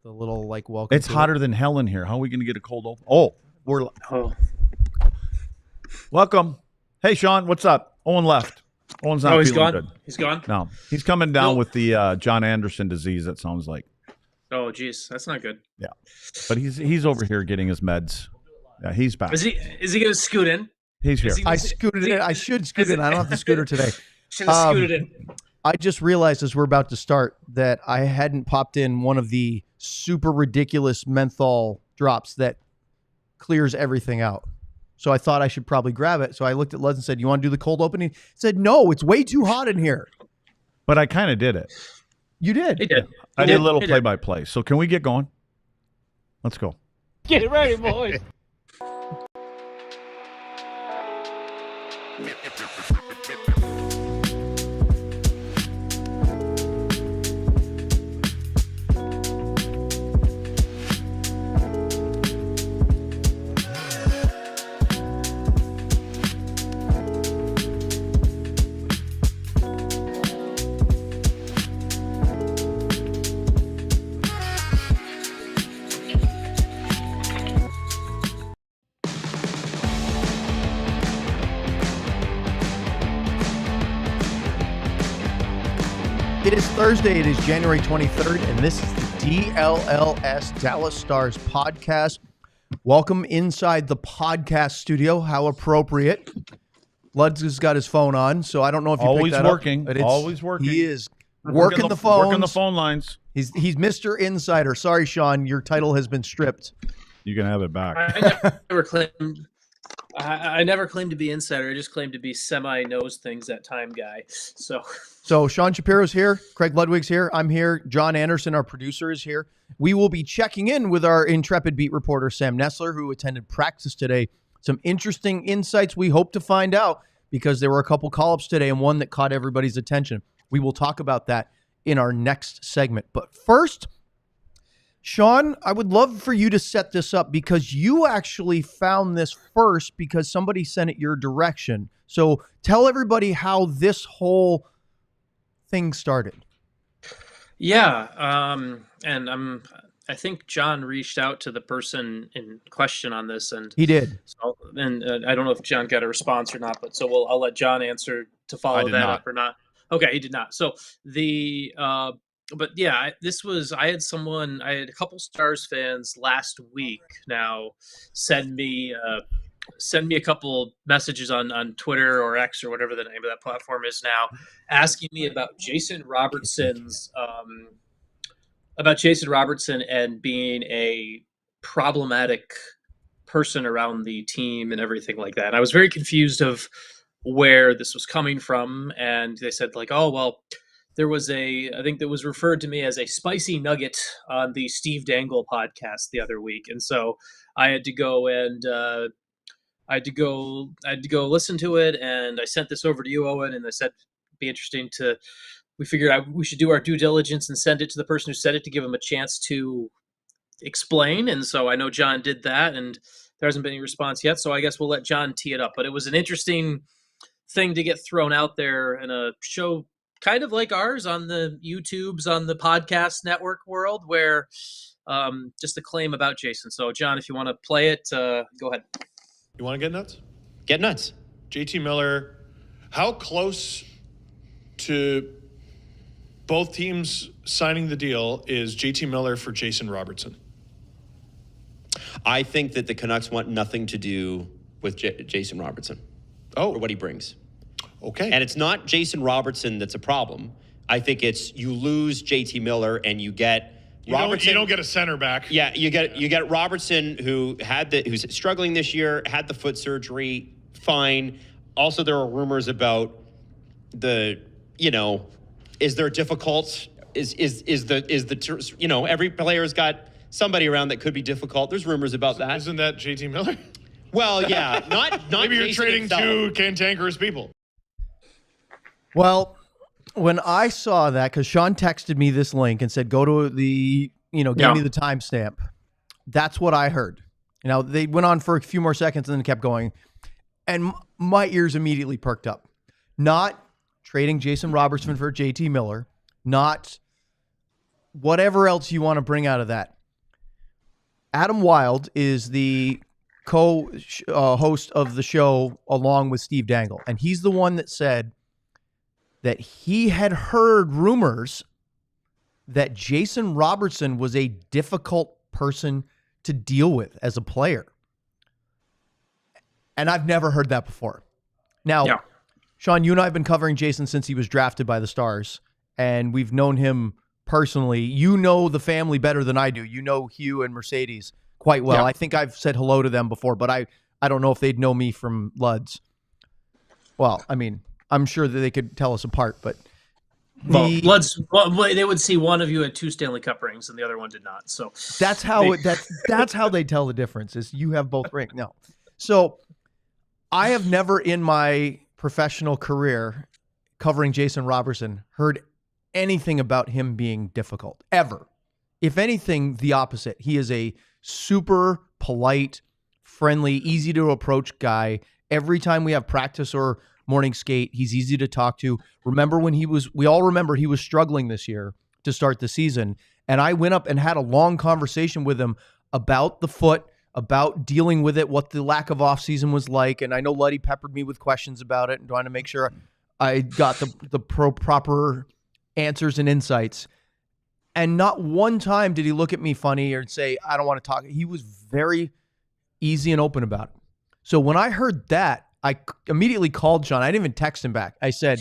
The little like welcome. It's hotter than hell in here. How are we going to get a cold open? Oh, welcome. Hey, Sean, what's up? Owen left. Owen's not he's feeling gone. good. He's gone. No, he's coming down with the John Anderson disease. It sounds like. Oh, geez, that's not good. Yeah, but he's over here getting his meds. Yeah, he's back. Is he going to scoot in? He's here. I scooted it. I should scoot in. I don't have to scooter today. Should have scooted in. I just realized as we're about to start that I hadn't popped in one of the super ridiculous menthol drops that clears everything out. So I thought I should probably grab it. So I looked at Les and said, "You want to do the cold opening?" He said, "No, it's way too hot in here." But I kind of did it. You did. He did. I did a little play-by-play. So can we get going? Let's go. Get ready, boys. It is Thursday. It is January 23rd, and this is the DLLS Dallas Stars podcast. Welcome inside the podcast studio. How appropriate. Ludz has got his phone on, so I don't know if you Always picked that working. Up, but Always working. He is working the phones. Working the phone lines. He's Mr. Insider. Sorry, Sean, your title has been stripped. You can have it back. I never claimed to be insider. I just claimed to be semi-knows things at time guy. So Sean Shapiro's here. Craig Ludwig's here. I'm here. John Anderson, our producer, is here. We will be checking in with our intrepid beat reporter, Sam Nestler, who attended practice today. Some interesting insights we hope to find out because there were a couple call-ups today and one that caught everybody's attention. We will talk about that in our next segment. But first, Sean, I would love for you to set this up because you actually found this first because somebody sent it your direction. So tell everybody how this whole thing started. yeah, and I think John reached out to the person in question on this, and He did. so, and I don't know if John got a response or not, but so I'll let John answer to follow that up or not. Okay, he did not. So but yeah, I had a couple Stars fans last week now send me a couple messages on Twitter or X or whatever the name of that platform is now, asking me about Jason Robertson and being a problematic person around the team and everything like that. And I was very confused of where this was coming from, and they said like, "Oh well." There was I think that was referred to me as a spicy nugget on the Steve Dangle podcast the other week. And so I had to go listen to it. And I sent this over to you, Owen, and I said, it'd be interesting we figured we should do our due diligence and send it to the person who said it to give him a chance to explain. And so I know John did that, and there hasn't been any response yet. So I guess we'll let John tee it up, but it was an interesting thing to get thrown out there in a show kind of like ours on the YouTubes, on the podcast network world, where just a claim about Jason. So, John, if you want to play it, go ahead. You want to get nuts? Get nuts. JT Miller, how close to both teams signing the deal is JT Miller for Jason Robertson? I think that the Canucks want nothing to do with Jason Robertson or what he brings. Okay. And it's not Jason Robertson that's a problem. I think it's you lose JT Miller and you get Robertson. You don't get a center back. Yeah, you get Robertson who's struggling this year, had the foot surgery, fine. Also, there are rumors about is there difficult? Every player's got somebody around that could be difficult. There's rumors about that. Isn't that JT Miller? Well, yeah, not Maybe you're Jason trading himself. two cantankerous people. Well, when I saw that, because Sean texted me this link and said, go to the, give me the timestamp. That's what I heard. They went on for a few more seconds and then kept going. And my ears immediately perked up. Not trading Jason Robertson for JT Miller. Not whatever else you want to bring out of that, Adam Wylde is the co-host of the show along with Steve Dangle. And he's the one that said that he had heard rumors that Jason Robertson was a difficult person to deal with as a player. And I've never heard that before. Now, Sean, you and I have been covering Jason since he was drafted by the Stars, and we've known him personally. You know the family better than I do. You know Hugh and Mercedes quite well. I think I've said hello to them before, but I don't know if they'd know me from Luds. Well, I mean, I'm sure that they could tell us apart, but Luds, they would see one of you had 2 Stanley Cup rings and the other one did not. So that's how that's how they tell the difference is you have both rings. No. So I have never in my professional career covering Jason Robertson heard anything about him being difficult, ever. If anything, the opposite. He is a super polite, friendly, easy to approach guy. Every time we have practice or morning skate, he's easy to talk to. We all remember he was struggling this year to start the season. And I went up and had a long conversation with him about the foot, about dealing with it, what the lack of offseason was like. And I know Luddy peppered me with questions about it and trying to make sure I got the proper answers and insights. And not one time did he look at me funny or say, I don't want to talk. He was very easy and open about it. So when I heard that, I immediately called Sean. I didn't even text him back. I said,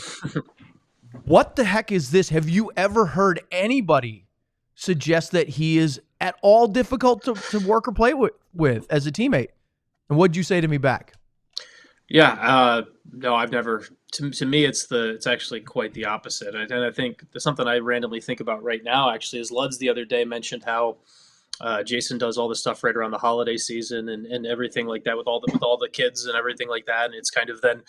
what the heck is this? Have you ever heard anybody suggest that he is at all difficult to work or play with as a teammate? And what'd you say to me back? Yeah, no, I've never. To me, it's actually quite the opposite. And I think something I randomly think about right now actually is Luds the other day mentioned how Jason does all the stuff right around the holiday season and everything like that with all the kids and everything like that. And it's kind of then a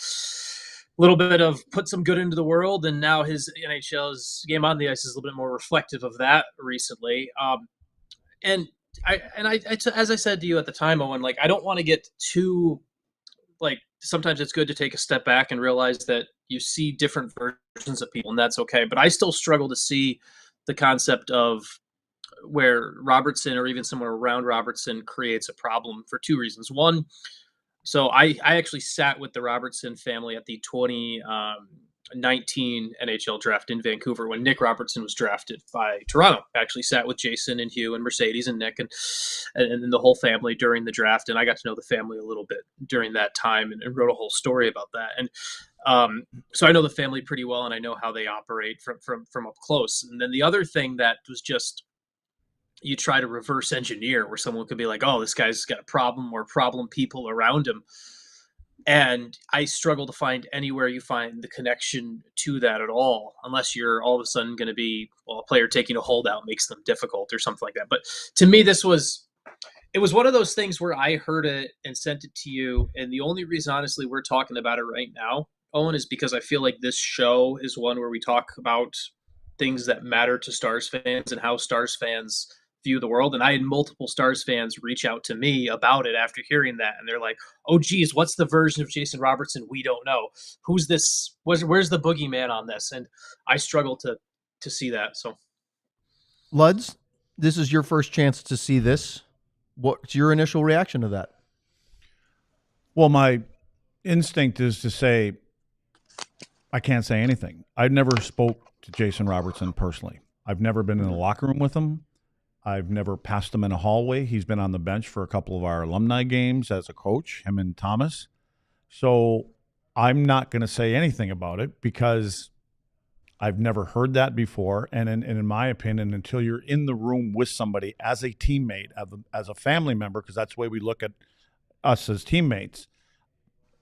little bit of put some good into the world. And now his NHL's game on the ice is a little bit more reflective of that recently. And I as I said to you at the time, Owen, like I don't want to get too like. Sometimes it's good to take a step back and realize that you see different versions of people, and that's okay. But I still struggle to see the concept of where Robertson or even someone around Robertson creates a problem for 2 reasons. One, so I actually sat with the Robertson family at the 2019 NHL draft in Vancouver when Nick Robertson was drafted by Toronto. I actually sat with Jason and Hugh and Mercedes and Nick and the whole family during the draft. And I got to know the family a little bit during that time and wrote a whole story about that. And so I know the family pretty well and I know how they operate from up close. And then the other thing that was just, you try to reverse engineer where someone could be like, oh, this guy's got a problem or problem people around him. And I struggle to find anywhere you find the connection to that at all, unless you're all of a sudden going to be, well, a player taking a holdout makes them difficult or something like that. But to me, it was one of those things where I heard it and sent it to you. And the only reason, honestly, we're talking about it right now, Owen, is because I feel like this show is one where we talk about things that matter to Stars fans and how Stars fans view the world. And I had multiple Stars fans reach out to me about it after hearing that. And they're like, oh, geez, what's the version of Jason Robertson we don't know? Who's this? Where's the boogeyman on this? And I struggle to see that. So, Luds, this is your first chance to see this. What's your initial reaction to that? Well, my instinct is to say, I can't say anything. I've never spoke to Jason Robertson personally. I've never been in the locker room with him. I've never passed him in a hallway. He's been on the bench for a couple of our alumni games as a coach, him and Thomas. So I'm not going to say anything about it because I've never heard that before. And in my opinion, until you're in the room with somebody as a teammate, as a family member, because that's the way we look at us as teammates,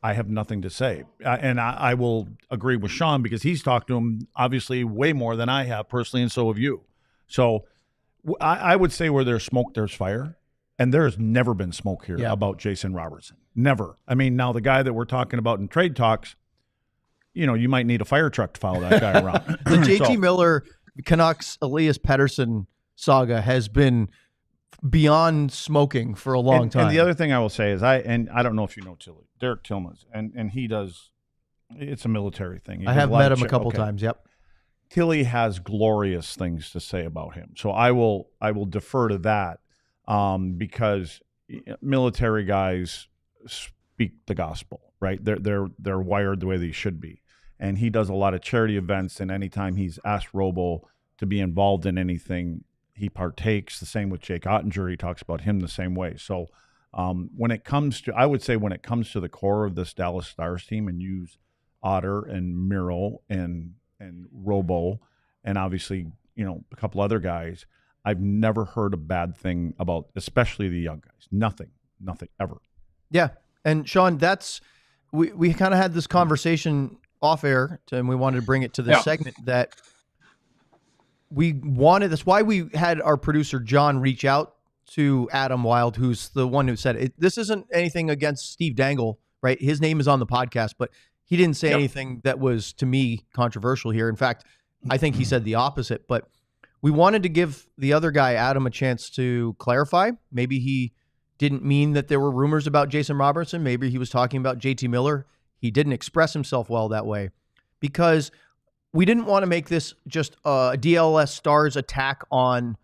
I have nothing to say. And I will agree with Sean because he's talked to him obviously way more than I have personally, and so have you. So I would say where there's smoke, there's fire. And there's never been smoke here about Jason Robertson. Never. I mean, now the guy that we're talking about in trade talks, you know, you might need a fire truck to follow that guy around. The JT Miller, Canucks, Elias Pettersson saga has been beyond smoking for a long time. And the other thing I will say is I don't know if you know Derek Tillmans, and he does, it's a military thing. I have met him a couple times, yep. Tilly has glorious things to say about him. So I will defer to that because military guys speak the gospel, right? They're wired the way they should be. And he does a lot of charity events, and anytime he's asked Robo to be involved in anything, he partakes. The same with Jake Oettinger. He talks about him the same way. So when it comes to, I would say when it comes to the core of this Dallas Stars team, and use Otter and Miro and Robo, and obviously, a couple other guys, I've never heard a bad thing about, especially the young guys. Nothing ever. Yeah. And Sean, we kind of had this conversation off air, and we wanted to bring it to this segment that that's why we had our producer John reach out to Adam Wylde, who's the one who said it. This isn't anything against Steve Dangle, right? His name is on the podcast, but he didn't say anything that was, to me, controversial here. In fact, I think he said the opposite, but we wanted to give the other guy, Adam, a chance to clarify. Maybe he didn't mean that there were rumors about Jason Robertson. Maybe he was talking about JT Miller. He didn't express himself well that way, because we didn't want to make this just a DLS Stars attack on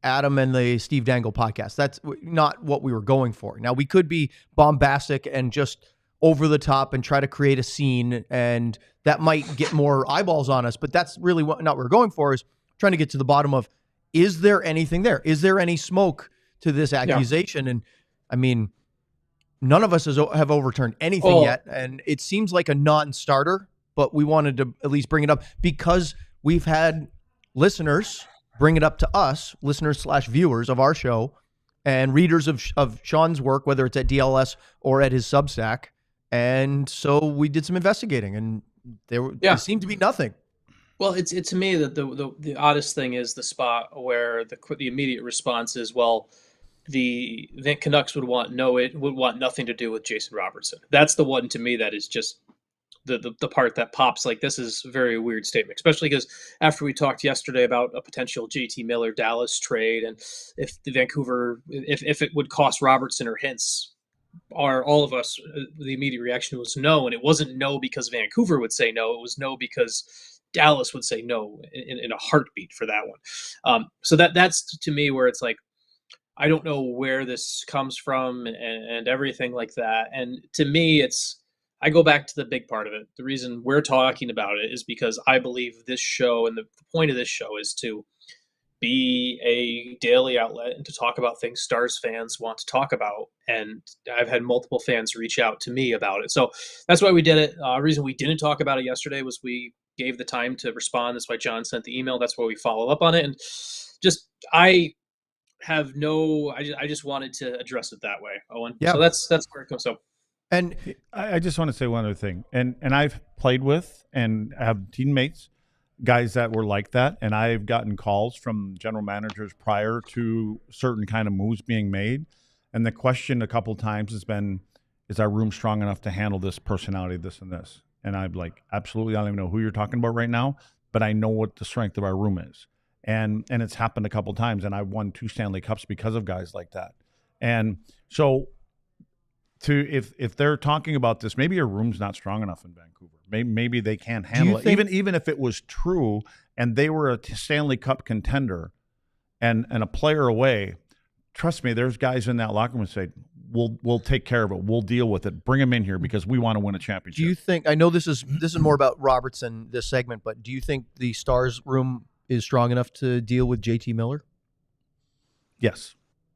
Adam and the Steve Dangle podcast. That's not what we were going for. Now, we could be bombastic and just over the top and try to create a scene, and that might get more eyeballs on us, but that's really not what we're going for, is trying to get to the bottom of, is there anything there? Is there any smoke to this accusation? Yeah. And I mean, none of us have overturned anything yet, and it seems like a non-starter, but we wanted to at least bring it up because we've had listeners bring it up to us, listeners/viewers of our show, and readers of Sean's work, whether it's at DLS or at his Substack. And so we did some investigating, and there seemed to be nothing. Well, it's to me that the oddest thing is the spot where the immediate response is, well, the Canucks would want nothing to do with Jason Robertson. That's the one to me that is just the part that pops. Like, this is a very weird statement, especially because after we talked yesterday about a potential JT Miller Dallas trade, and if the Vancouver, if it would cost Robertson or Hintz, all of us, the immediate reaction was no, and it wasn't no because Vancouver would say no. It was no because Dallas would say no in a heartbeat for that one. So that's to me where it's like, I don't know where this comes from and everything like that. And to me, I go back to the big part of it. The reason we're talking about it is because I believe this show, and the point of this show is to be a daily outlet and to talk about things Stars fans want to talk about. And I've had multiple fans reach out to me about it. So that's why we did it. The reason we didn't talk about it yesterday was we gave the time to respond. That's why John sent the email. That's why we follow up on it. And just, I just wanted to address it that way, Owen. Yeah. So that's where it comes. So, and I just want to say one other thing. And I've played with and have teammates, guys that were like that. And I've gotten calls from general managers prior to certain kind of moves being made. And the question a couple of times has been, is our room strong enough to handle this personality, this and this? And I'm like, absolutely. I don't even know who you're talking about right now, but I know what the strength of our room is. And it's happened a couple of times, and I've won 2 Stanley Cups because of guys like that. And so if they're talking about this, maybe your room's not strong enough in Vancouver. Maybe they can't handle it. Even if it was true and they were a Stanley Cup contender and a player away, trust me, there's guys in that locker room who say, we'll take care of it. We'll deal with it. Bring him in here because we want to win a championship. Do you think, I know this is more about Robertson, this segment, but do you think the Stars room is strong enough to deal with JT Miller? Yes.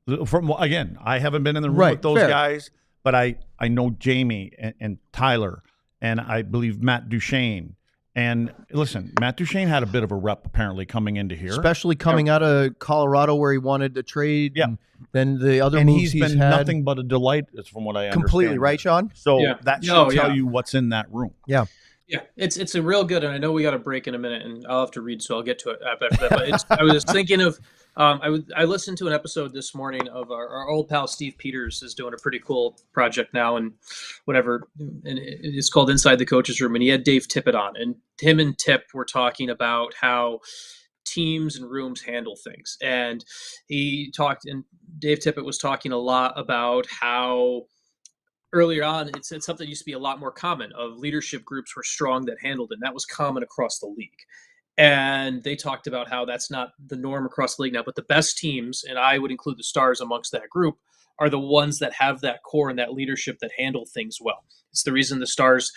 Again, I haven't been in the room with those guys, but I know Jamie and Tyler, and I believe Matt Duchene. And listen, Matt Duchene had a bit of a rep apparently coming into here, especially coming out of Colorado where he wanted to trade. Yeah. And then the other moves he's been nothing but a delight, from what I understand. Completely, right, Sean? So that should tell you what's in that room. Yeah. Yeah, it's a real good, and I know we got a break in a minute, and I'll have to read, so I'll get to it after that. But I was thinking of, I listened to an episode this morning of our old pal Steve Peters is doing a pretty cool project now, and whatever, and it's called Inside the Coaches Room, and he had Dave Tippett on, and him and Tip were talking about how teams and rooms handle things, and Dave Tippett was talking a lot about how earlier on, it's something that used to be a lot more common, of leadership groups were strong that handled it. And that was common across the league. And they talked about how that's not the norm across the league now, but the best teams, and I would include the Stars amongst that group, are the ones that have that core and that leadership that handle things well. It's the reason the Stars,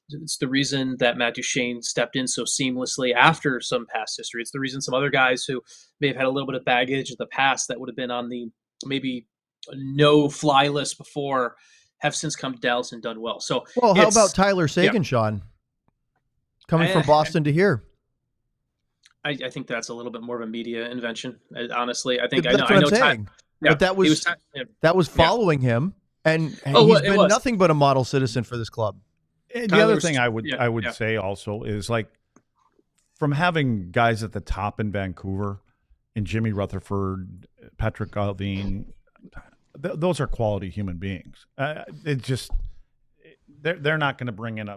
it's the reason that Matt Duchene stepped in so seamlessly after some past history. It's the reason some other guys who may have had a little bit of baggage in the past that would have been on the maybe no-fly list before have since come to Dallas and done well. So, well, how about Tyler Seguin, Sean? Coming from Boston to here. I think that's a little bit more of a media invention. Honestly, I think that's what I'm saying. But that was following him, and he's been nothing but a model citizen for this club. The other thing I would say also is, like, from having guys at the top in Vancouver, and Jimmy Rutherford, Patrick Galvin, those are quality human beings. It just they're not going to bring in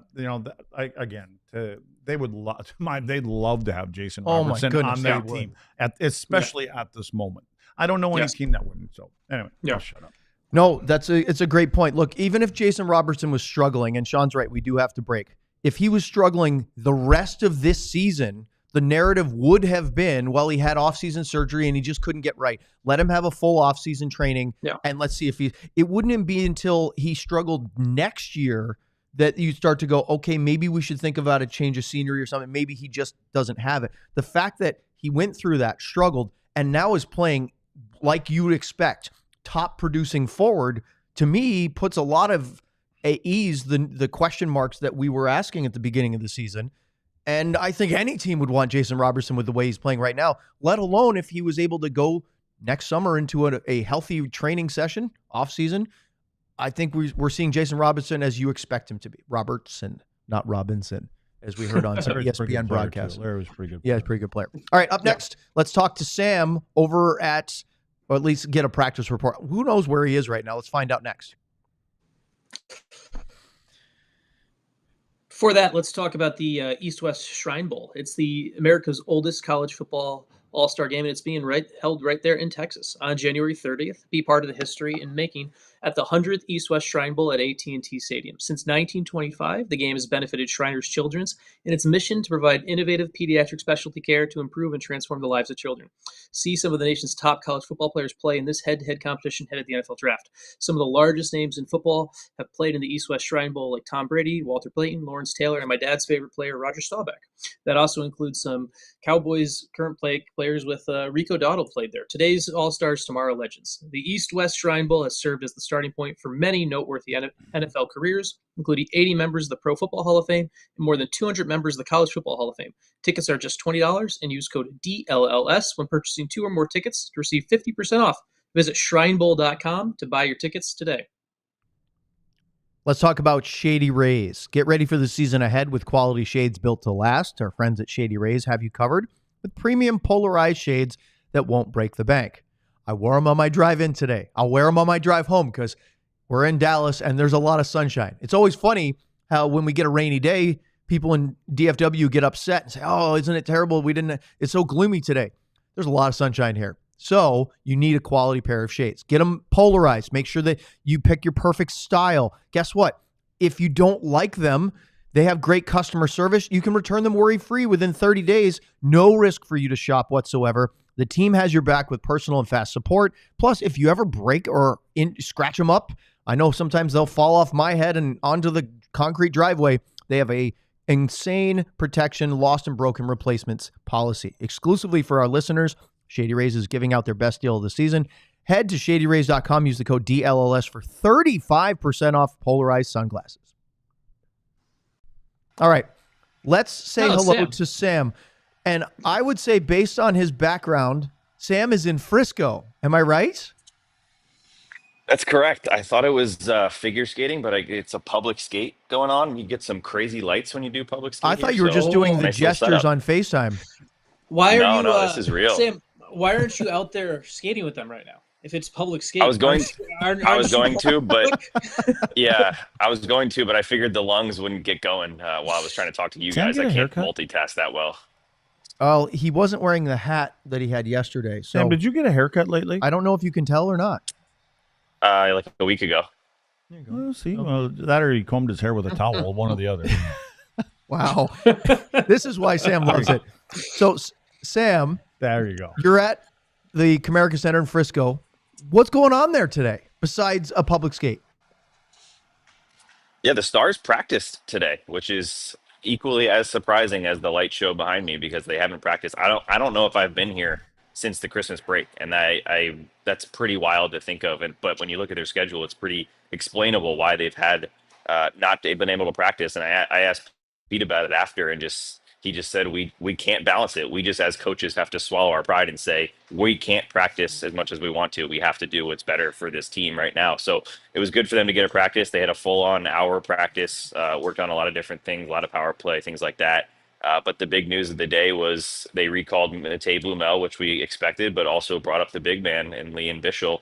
they would love they'd love to have Jason Robertson on their team especially at this moment. I don't know any team that wouldn't. So anyway, I'll shut up. No, it's a great point. Look, even if Jason Robertson was struggling, and Sean's right, we do have to break. If he was struggling the rest of this season, the narrative would have been, well, he had offseason surgery and he just couldn't get right. Let him have a full offseason training, and let's see if it wouldn't be until he struggled next year that you start to go, okay, maybe we should think about a change of scenery or something. Maybe he just doesn't have it. The fact that he went through that, struggled, and now is playing like you would expect, top producing forward, to me puts a lot of at ease the question marks that we were asking at the beginning of the season. And I think any team would want Jason Robertson with the way he's playing right now, let alone if he was able to go next summer into a healthy training session, off season. I think we're seeing Jason Robertson as you expect him to be. Robertson, not Robinson, as we heard on some ESPN broadcast. Larry was pretty good. Yeah, he's a pretty good player. All right, up next, let's talk to Sam over at, or at least get a practice report. Who knows where he is right now? Let's find out next. For that, let's talk about the East-West Shrine Bowl. It's the America's oldest college football all-star game, and it's being held right there in Texas on January 30th. Be part of the history in making at the 100th East-West Shrine Bowl at AT&T Stadium. Since 1925, the game has benefited Shriners Children's in its mission to provide innovative pediatric specialty care to improve and transform the lives of children. See some of the nation's top college football players play in this head-to-head competition ahead of the NFL Draft. Some of the largest names in football have played in the East-West Shrine Bowl, like Tom Brady, Walter Payton, Lawrence Taylor, and my dad's favorite player, Roger Staubach. That also includes some Cowboys current players with Rico Dowdle played there. Today's All-Stars, tomorrow legends. The East-West Shrine Bowl has served as the starting point for many noteworthy NFL careers, including 80 members of the Pro Football Hall of Fame and more than 200 members of the College Football Hall of Fame. Tickets are just $20 and use code DLLS when purchasing 2 or more tickets to receive 50% off. Visit shrinebowl.com to buy your tickets today. Let's talk about Shady Rays. Get ready for the season ahead with quality shades built to last. Our friends at Shady Rays have you covered with premium polarized shades that won't break the bank. I wore them on my drive in today. I'll wear them on my drive home because we're in Dallas and there's a lot of sunshine. It's always funny how when we get a rainy day, people in DFW get upset and say, oh, isn't it terrible? It's so gloomy today. There's a lot of sunshine here. So you need a quality pair of shades. Get them polarized. Make sure that you pick your perfect style. Guess what? If you don't like them, they have great customer service. You can return them worry-free within 30 days. No risk for you to shop whatsoever. The team has your back with personal and fast support. Plus, if you ever break or scratch them up, I know sometimes they'll fall off my head and onto the concrete driveway. They have a insane protection, lost and broken replacements policy. Exclusively for our listeners, Shady Rays is giving out their best deal of the season. Head to shadyrays.com. Use the code DLLS for 35% off polarized sunglasses. All right. Let's say hello to Sam. And I would say, based on his background, Sam is in Frisco. Am I right? That's correct. I thought it was figure skating, but it's a public skate going on. You get some crazy lights when you do public skate. I thought you were just doing the gestures on FaceTime. Why are you? No, this is real. Sam, why aren't you out there skating with them right now? If it's public skating, I was going to, but yeah, I was going to, but I figured the lungs wouldn't get going while I was trying to talk to you guys. I can't multitask that well. Oh, he wasn't wearing the hat that he had yesterday. So Sam, did you get a haircut lately? I don't know if you can tell or not. Like a week ago. There you go. Well, see, well, that or he combed his hair with a towel, one or the other. Wow. This is why Sam loves it. So, Sam, there you go. You're at the Comerica Center in Frisco. What's going on there today besides a public skate? Yeah, the Stars practiced today, which is equally as surprising as the light show behind me because they haven't practiced. I don't know if I've been here since the Christmas break, and I that's pretty wild to think of. But when you look at their schedule, it's pretty explainable why they've had not been able to practice. And I asked Pete about it after, and he just said we can't balance it. We just as coaches have to swallow our pride and say we can't practice as much as we want to. We have to do what's better for this team right now. So it was good for them to get a practice. They had a full-on hour practice, worked on a lot of different things, a lot of power play, things like that. But the big news of the day was they recalled Matej Blumel, which we expected, but also brought up the big man in Lian Bichsel.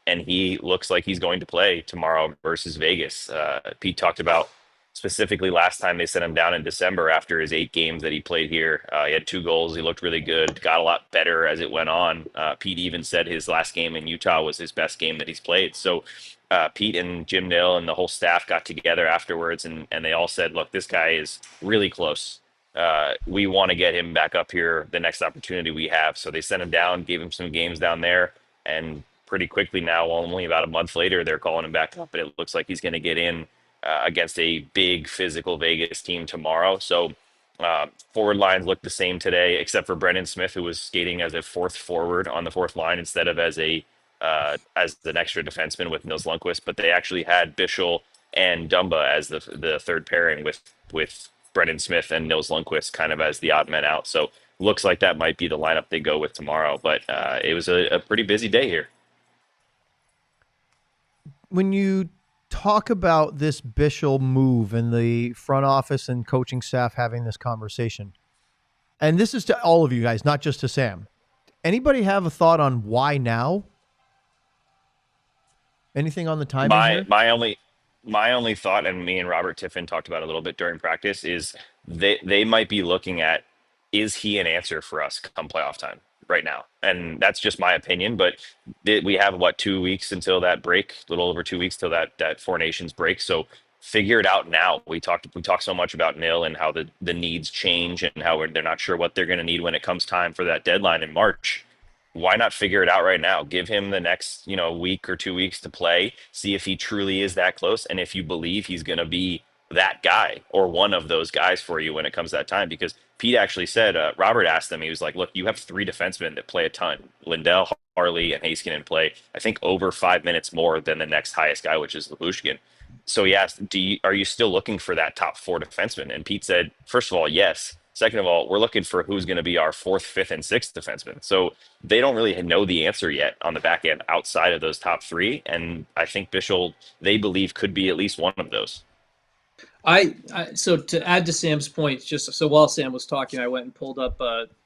And he looks like he's going to play tomorrow versus Vegas. Pete talked about specifically last time they sent him down in December after his 8 games that he played here. He had 2 goals. He looked really good, got a lot better as it went on. Pete even said his last game in Utah was his best game that he's played. So Pete and Jim Nill and the whole staff got together afterwards, and they all said, look, this guy is really close. We want to get him back up here the next opportunity we have. So they sent him down, gave him some games down there, and pretty quickly now, only about a month later, they're calling him back up, and it looks like he's going to get in against a big physical Vegas team tomorrow. So forward lines look the same today, except for Brendan Smith, who was skating as a 4th forward on the 4th line instead of as an extra defenseman with Nils Lundqvist. But they actually had Bichsel and Dumba as the 3rd pairing with Brendan Smith and Nils Lundqvist kind of as the odd men out. So looks like that might be the lineup they go with tomorrow. But it was a pretty busy day here. When you talk about this Bichsel move and the front office and coaching staff having this conversation, and this is to all of you guys, not just to Sam, anybody have a thought on why now? Anything on the timing here? My only thought, and me and Robert Tiffin talked about it a little bit during practice, is they might be looking at, is he an answer for us come playoff time right now? And that's just my opinion, but we have 2 weeks until that break, a little over 2 weeks till that Four Nations break. So figure it out now. We talked so much about Nil and how the needs change and how they're not sure what they're going to need when it comes time for that deadline in March. Why not figure it out right now? Give him the next, week or 2 weeks to play, see if he truly is that close. And if you believe he's going to be that guy or one of those guys for you when it comes to that time, because Pete actually said, Robert asked them, he was like, look, you have 3 defensemen that play a ton. Lindell, Harley, and Heiskanen play, I think, over 5 minutes more than the next highest guy, which is Lubushkin. So he asked, are you still looking for that top 4 defenseman? And Pete said, first of all, yes. Second of all, we're looking for who's going to be our 4th, 5th, and 6th defenseman. So they don't really know the answer yet on the back end outside of those top 3. And I think Bichsel, they believe, could be at least one of those. So to add to Sam's point, just so while Sam was talking, I went and pulled up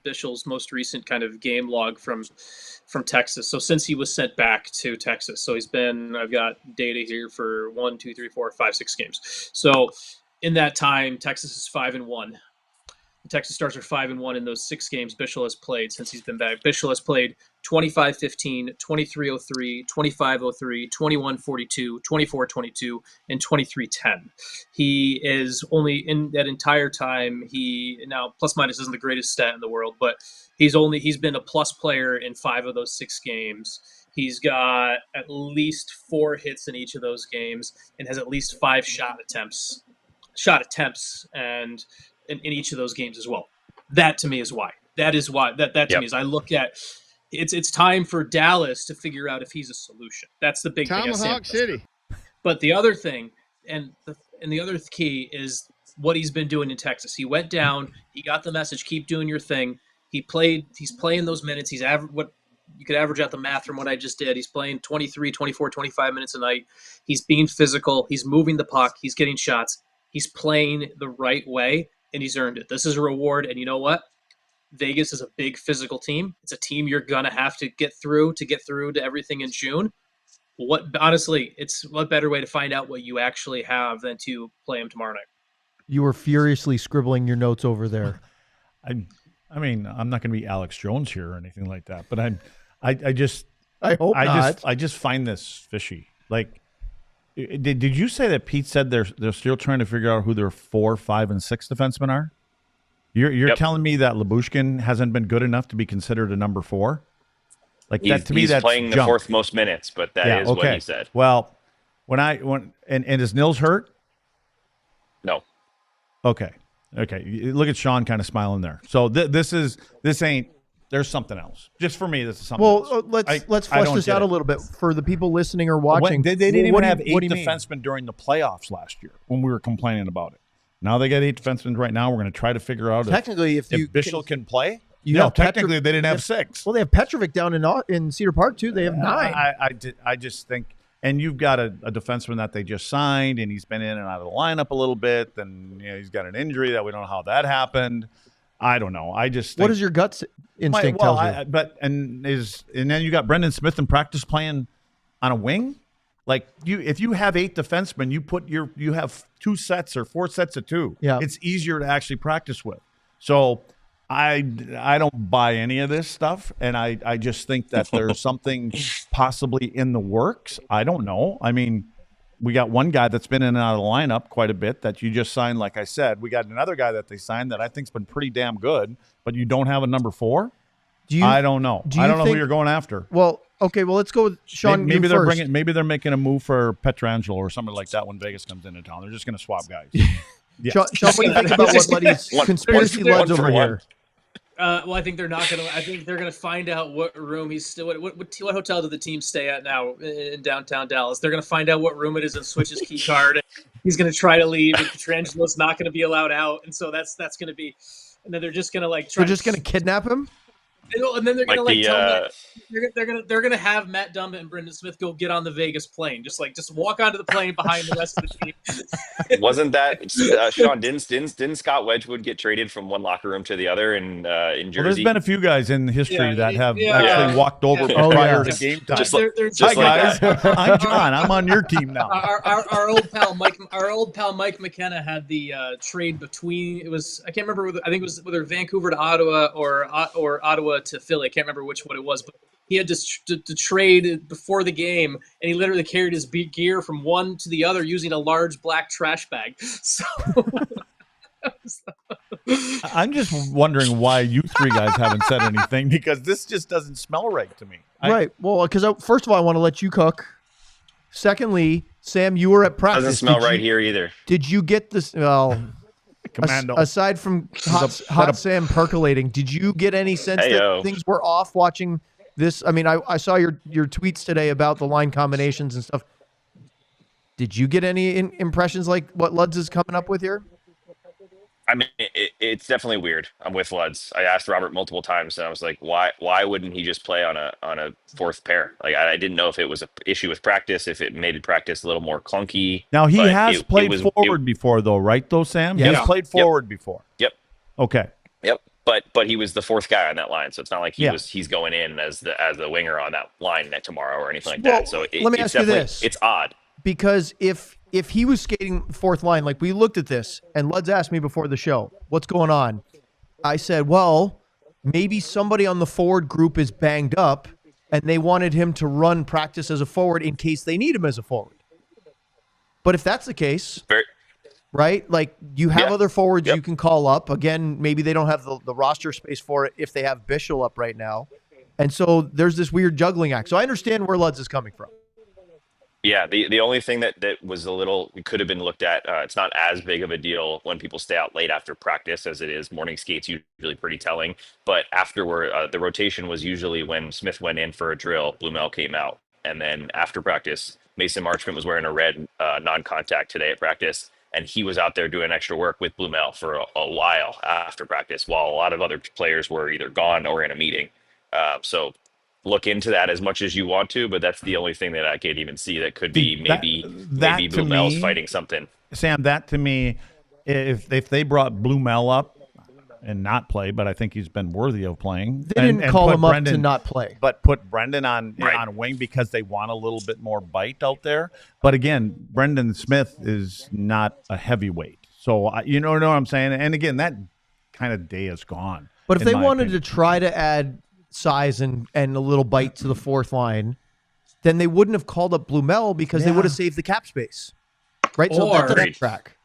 Bichel's most recent kind of game log from Texas. So since he was sent back to Texas, so I've got data here for 1, 2, 3, 4, 5, 6 games. So in that time, Texas is 5-1. The Texas Stars are 5-1 in those 6 games Bichsel has played since he's been back. Bichsel has played 25-15, 23-03, 25-03, 21-42, 24-22, and 23-10. He is only in that entire time. Now plus minus isn't the greatest stat in the world, but he's been a plus player in 5 of those 6 games. He's got at least 4 hits in each of those games and has at least 5 shot attempts and in each of those games as well. That to me is why. That is why. That to me is, I look at it's time for Dallas to figure out if he's a solution. That's the big thing. Tomahawk City. But the other thing, and the other key is what he's been doing in Texas. He went down. He got the message. Keep doing your thing. He's playing those minutes. He's what you could average out the math from what I just did. He's playing 23, 24, 25 minutes a night. He's being physical. He's moving the puck. He's getting shots. He's playing the right way, and he's earned it. This is a reward, and you know what? Vegas is a big physical team. It's a team you're going to have to get through to everything in June. Honestly, it's what better way to find out what you actually have than to play him tomorrow night. You were furiously scribbling your notes over there. I mean, I'm not going to be Alex Jones here or anything like that, but I just find this fishy. Like, did you say that Pete said they're still trying to figure out who their 4, 5, and 6 defensemen are? You're telling me that Lyubushkin hasn't been good enough to be considered a number 4? Like that to me, that's playing the junk. 4th most minutes, but that is what he said. Well, when is Nils hurt? No. Okay. Look at Sean kind of smiling there. So this ain't. There's something else. Just for me, this is something else. Well, let's flesh this out a little bit for the people listening or watching. They didn't even have 8 what do you defensemen during the playoffs last year when we were complaining about it. Now they got 8 defensemen right now. We're going to try to figure out technically if Bichsel can play. Technically they didn't have 6. Well, they have Petrovic down in Cedar Park too. They have 9. I just think, and you've got a defenseman that they just signed, and he's been in and out of the lineup a little bit. And he's got an injury that we don't know how that happened. I don't know. I just think, what does your gut instinct tell you? And then you got Brendan Smith in practice playing on a wing. Like if you have 8 defensemen, you have 2 sets or 4 sets of 2. Yeah, it's easier to actually practice with. So I don't buy any of this stuff, and I just think that there's something possibly in the works. I don't know. I mean, we got one guy that's been in and out of the lineup quite a bit that you just signed, like I said. We got another guy that they signed that I think's been pretty damn good, but you don't have a number 4? I don't know. I don't know who you're going after. Well, okay, let's go with Sean. Maybe they're making a move for Pietrangelo or something like that when Vegas comes into town. They're just going to swap guys. Yeah. Sean, what do you think about what Luddy's conspiracy Luds over here? Well, I think they're not going to. I think they're going to find out what room he's still. What hotel do the team stay at now in downtown Dallas? They're going to find out what room it is and switch his key card. And he's going to try to leave. And Petrangelo's not going to be allowed out, and so that's going to be. And then they're just going to They're just going to kidnap him. And then they're going to tell Matt, they're going to have Matt Dumba and Brendan Smith go get on the Vegas plane. Just walk onto the plane behind the rest of the team. Wasn't that Sean? Didn't Scott Wedgwood get traded from one locker room to the other in Jersey? Well, there's been a few guys in history that have actually walked over prior to game time. Hi guys, I'm John. I'm on your team now. Our old pal Mike McKenna had the trade between. It was I can't remember. I think it was whether Vancouver to Ottawa or Ottawa to Philly. I can't remember which one it was, but he had to trade before the game, and he literally carried his gear from one to the other using a large black trash bag. So I'm just wondering why you 3 guys haven't said anything, because this just doesn't smell right to me. Right. Well, because first of all, I want to let you cook. Secondly, Sam, you were at practice. Doesn't smell right here either. Did you get this? Well, Commando. Aside from hot Sam percolating, did you get any sense that things were off watching this? I mean, I saw your tweets today about the line combinations and stuff. Did you get any impressions like what Luds is coming up with here? I mean, it's definitely weird. I'm with Luds. I asked Robert multiple times, and I was like, why wouldn't he just play on a 4th pair? Like, I didn't know if it was an issue with practice, if it made practice a little more clunky. Now, he has played forward before, though, right, though, Sam? Yeah. He has played forward before. Yep. Okay. Yep. But he was the 4th guy on that line, so it's not like he's going in as the winger on that line tomorrow or anything like that. So let me ask you this. It's odd. Because if he was skating 4th line, like we looked at this, and Luds asked me before the show, what's going on? I said, well, maybe somebody on the forward group is banged up, and they wanted him to run practice as a forward in case they need him as a forward. But if that's the case, right, like you have other forwards you can call up. Again, maybe they don't have the roster space for it if they have Bichsel up right now. And so there's this weird juggling act. So I understand where Luds is coming from. Yeah, the only thing that was a little could have been looked at. It's not as big of a deal when people stay out late after practice as it is morning skates. Usually pretty telling. But afterward, the rotation was usually when Smith went in for a drill, Blumel came out, and then after practice, Mason Marchment was wearing a red non-contact today at practice, and he was out there doing extra work with Blumel for a while after practice, while a lot of other players were either gone or in a meeting. So. Look into that as much as you want to, but that's the only thing that I can't even see that could be maybe Blumel's fighting something. Sam, that to me, if they brought Blumel up and not play, but I think he's been worthy of playing. They didn't call him up to not play. But put Brendan on wing because they want a little bit more bite out there. But again, Brendan Smith is not a heavyweight. So, you know what I'm saying? And again, that kind of day is gone. But if they wanted to try to add size and a little bite to the 4th line, then they wouldn't have called up Blumel because they would have saved the cap space, right? So that's a track.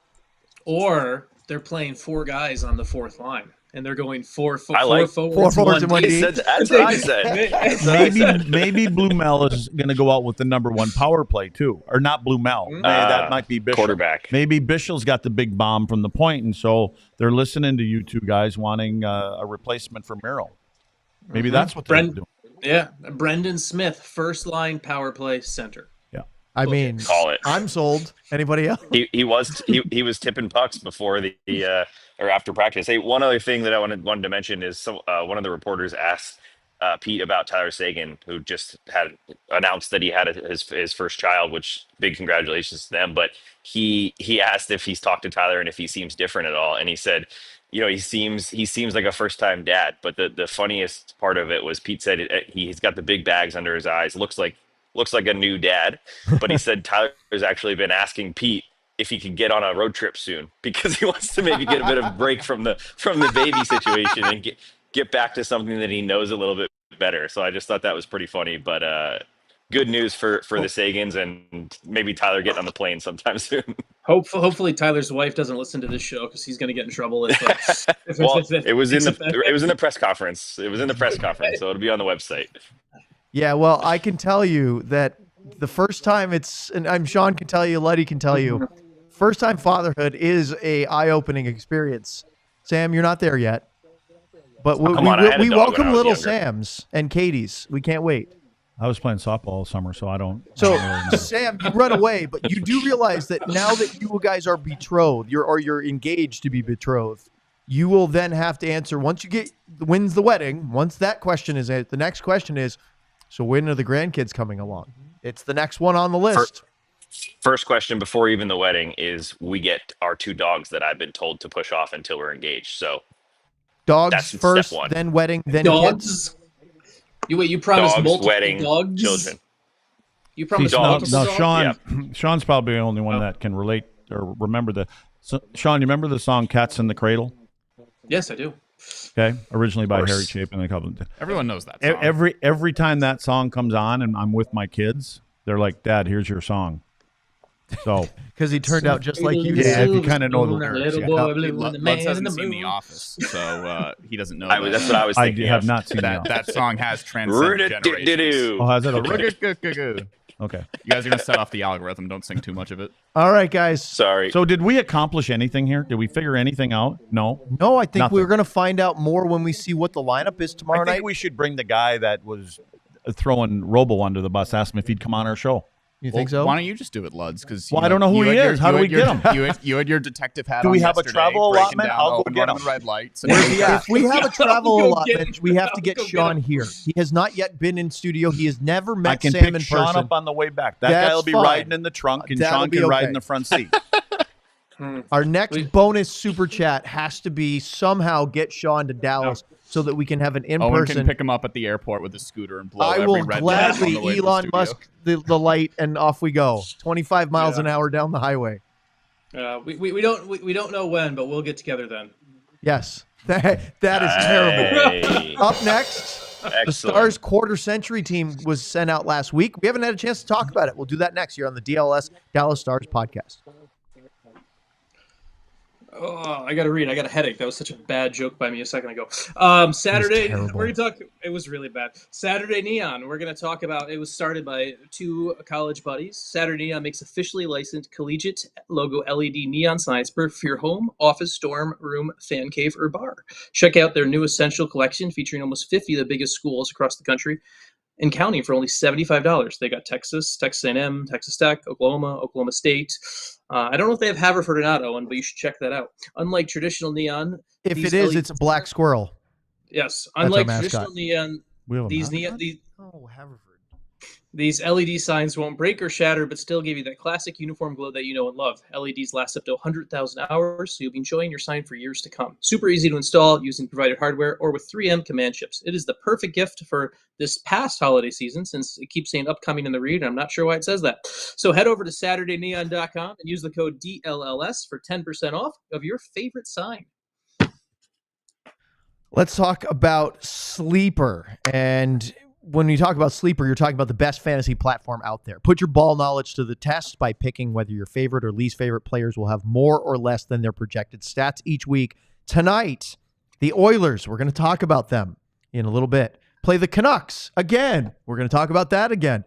Or they're playing 4 guys on the 4th line. and they're going four forwards and one He D. said, that's what I said. That's what I said. Maybe Blue Mel is going to go out with the number one power play too, or not Blue Mel. That might be Bichsel. Quarterback. Maybe Bichsel's got the big bomb from the point, and so they're listening to you two guys wanting a replacement for Merrill. Maybe that's what they're doing. Yeah, Brendan Smith, first line power play center. I mean, Call it. I'm sold. Anybody else? He was tipping pucks before the or after practice. Hey, one other thing that I wanted to mention is one of the reporters asked Pete about Tyler Seguin, who just had announced that he had his first child, which big congratulations to them. But he asked if he's talked to Tyler and if he seems different at all, and he said, he seems like a first time dad. But the funniest part of it was Pete said he's got the big bags under his eyes, looks like a new dad. But he said Tyler's actually been asking Pete if he could get on a road trip soon because he wants to maybe get a bit of a break from the baby situation and get back to something that he knows a little bit better. So I just thought that was pretty funny. But good news for the Sagans, and maybe Tyler getting on the plane sometime soon. Hopefully Tyler's wife doesn't listen to this show because he's going to get in trouble. It was in the press conference. It was in the press conference, so it'll be on the website. Yeah, well, I can tell you that the first time Sean can tell you, Luddy can tell you, first time fatherhood is a eye-opening experience. Sam, you're not there yet, but we welcome little Sams and Katie's. We can't wait. I was playing softball all summer, so I don't. So, Sam, you run away, but you do realize that now that you guys are betrothed, you're engaged to be betrothed, you will then have to answer once you when's the wedding. Once that question is the next question is, so when are the grandkids coming along? It's the next one on the list. First question before even the wedding is we get our 2 dogs that I've been told to push off until we're engaged. So dogs first, then wedding, then dogs. Kids. You promised dogs, multiple wedding, dogs? children. You promised dogs. multiple dogs? Sean's probably the only one that can relate or remember Sean, you remember the song Cats in the Cradle? Yes, I do. Okay, originally by Harry Chapin and a couple. Everyone knows that song. Every time that song comes on and I'm with my kids, they're like, "Dad, here's your song." So because he turned out just like you. Yeah, if you kind of know the lyrics. Lutz hasn't seen The Office, so he doesn't know. That's what I was thinking. I have not seen that song has transcended generations. Oh, has it? Okay. Okay. You guys are going to set off the algorithm. Don't sing too much of it. All right, guys. Sorry. So did we accomplish anything here? Did we figure anything out? No. No, I think Nothing. we're going to find out more when we see what the lineup is tomorrow night. I think we should bring the guy that was throwing Robo under the bus, ask him if he'd come on our show. You think so? Why don't you just do it, Luds? Because I don't know who he is. How do we get him? You had your detective hat on. Do we have a travel allotment? I'll go get him. Red lights. If we have a travel allotment, we have to get Sean here. He has not yet been in studio. He has never met Sam in person. I can pick Sean up on the way back. That guy will be riding in the trunk, and Sean can ride in the front seat. Our next bonus super chat has to be somehow get Sean to Dallas so that we can have an in-person. Owen can pick him up at the airport with a scooter and blow every red light on the way to the Elon studio. Musk the light, and off we go. 25 miles an hour down the highway. We don't know when, but we'll get together then. Yes, that is terrible. Up next, the Stars quarter century team was sent out last week. We haven't had a chance to talk about it. We'll do that next year on the DLS Dallas Stars podcast. Oh, I got to read. I got a headache. That was such a bad joke by me a second ago. Saturday, we're going to talk. It was really bad. Saturday Neon. We're going to talk about. It was started by 2 college buddies. Saturday Neon makes officially licensed collegiate logo LED neon signs for your home, office, dorm room, fan cave, or bar. Check out their new essential collection featuring almost 50 of the biggest schools across the country and counting for only $75. They got Texas, Texas A&M, Texas Tech, Oklahoma, Oklahoma State. I don't know if they have Haverford or not, Owen, but you should check that out. Unlike traditional neon, if it is, it's a black squirrel. Yes, unlike traditional neon, Haverford. These LED signs won't break or shatter, but still give you that classic uniform glow that you know and love. LEDs last up to 100,000 hours, so you'll be enjoying your sign for years to come. Super easy to install using provided hardware or with 3M command chips. It is the perfect gift for this past holiday season, since it keeps saying upcoming in the read, and I'm not sure why it says that. So head over to SaturdayNeon.com and use the code DLLS for 10% off of your favorite sign. Let's talk about Sleeper. And when you talk about Sleeper, you're talking about the best fantasy platform out there. Put your ball knowledge to the test by picking whether your favorite or least favorite players will have more or less than their projected stats each week. Tonight, The Oilers, we're going to talk about them in a little bit. Play the Canucks again. We're going to talk about that again.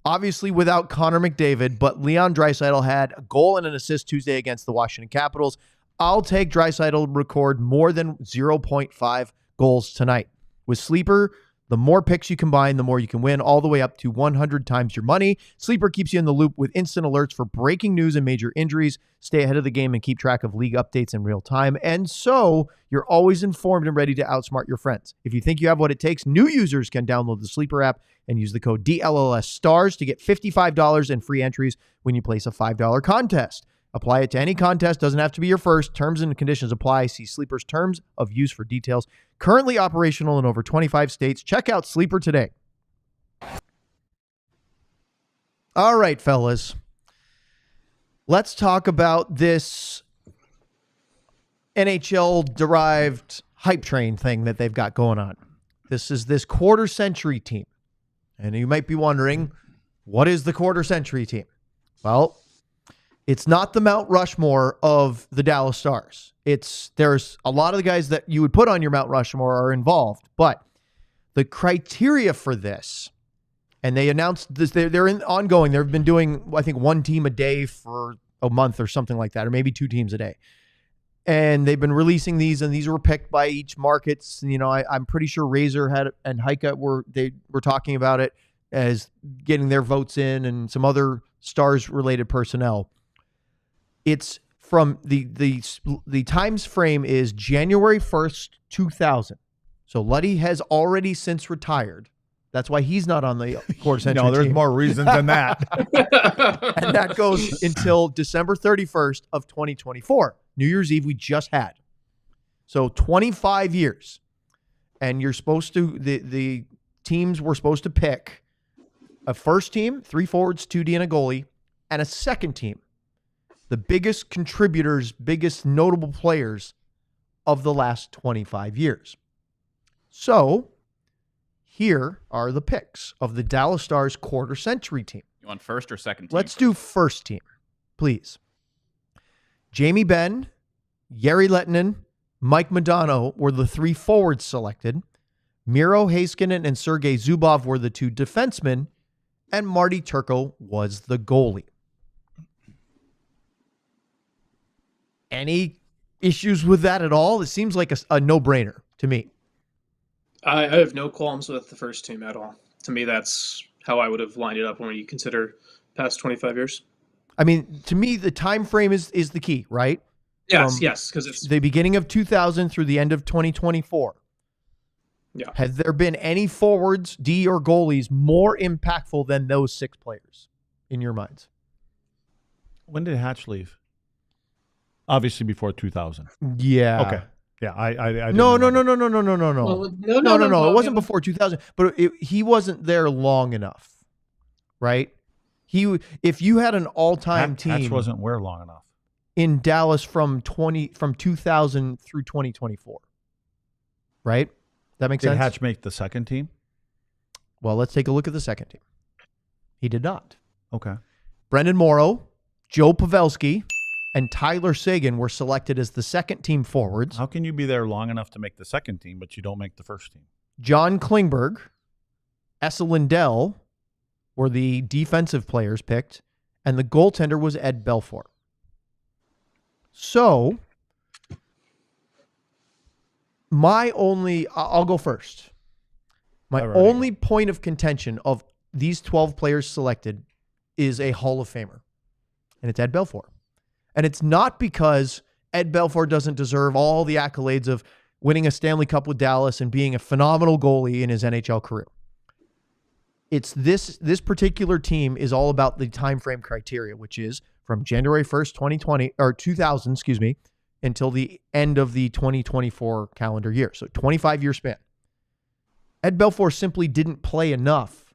Obviously without Connor McDavid, but Leon Draisaitl had a goal and an assist Tuesday against the Washington Capitals. I'll take Draisaitl to record more than 0.5 goals tonight. With Sleeper, the more picks you combine, the more you can win, all the way up to 100 times your money. Sleeper keeps you in the loop with instant alerts for breaking news and major injuries. Stay ahead of the game and keep track of league updates in real time. And so you're always informed and ready to outsmart your friends. If you think you have what it takes, new users can download the Sleeper app and use the code DLLS STARS to get $55 in free entries when you place a $5 contest. Apply it to any contest. Doesn't have to be your first. Terms and conditions apply. See Sleeper's terms of use for details. Currently operational in over 25 states. Check out Sleeper today. All right, fellas. Let's talk about this NHL-derived hype train thing that they've got going on. This is this quarter century team. And you might be wondering, what is the quarter century team? Well, it's not the Mount Rushmore of the Dallas Stars. There's a lot of the guys that you would put on your Mount Rushmore are involved, but the criteria for this, and they announced this, they're ongoing. They've been doing, I think, one team a day for a month or something like that, or maybe two teams a day. And they've been releasing these, and these were picked by each markets. You know, I'm pretty sure Razor and Heika were talking about it as getting their votes in, and some other Stars related personnel. It's from the times frame is January 1st, 2000. So Luddy has already since retired. That's why he's not on the quarter century No, there's team. more reasons than that. And that goes until December 31st of 2024. New Year's Eve we just had. So 25 years. And you're supposed to, the teams were supposed to pick a first team, 3 forwards, 2D, and a goalie, and a second team. The biggest contributors, biggest notable players of the last 25 years. So here are the picks of the Dallas Stars quarter century team. You want first or second team? Let's do first team, please. Jamie Benn, Jari Lehtinen, Mike Modano were the 3 forwards selected. Miro Heiskanen and Sergei Zubov were the 2 defensemen, and Marty Turco was the goalie. Any issues with that at all? It seems like a no-brainer to me. I have no qualms with the first team at all. To me, that's how I would have lined it up when you consider past 25 years. I mean, to me, the time frame is the key, right? Yes, because it's the beginning of 2000 through the end of 2024. Yeah. Has there been any forwards, D or goalies, more impactful than those 6 players in your minds? When did Hatch leave? Obviously before 2000. Yeah. Okay. Yeah, I No. Well, No. It wasn't before 2000, but he wasn't there long enough, right? If you had an all-time team, Hatch wasn't where long enough in Dallas from 2000 through 2024, right? That makes sense. Did Hatch make the second team? Well, let's take a look at the second team. He did not. Okay. Brendan Morrow, Joe Pavelski, and Tyler Seguin were selected as the second team forwards. How can you be there long enough to make the second team, but you don't make the first team? John Klingberg, Esa Lindell were the defensive players picked, and the goaltender was Ed Belfour. So, I'll go first. My only point of contention of these 12 players selected is a Hall of Famer, and it's Ed Belfour. And it's not because Ed Belfour doesn't deserve all the accolades of winning a Stanley Cup with Dallas and being a phenomenal goalie in his NHL career. It's this particular team is all about the time frame criteria, which is from January 1st, 2000, until the end of the 2024 calendar year. So 25-year span. Ed Belfour simply didn't play enough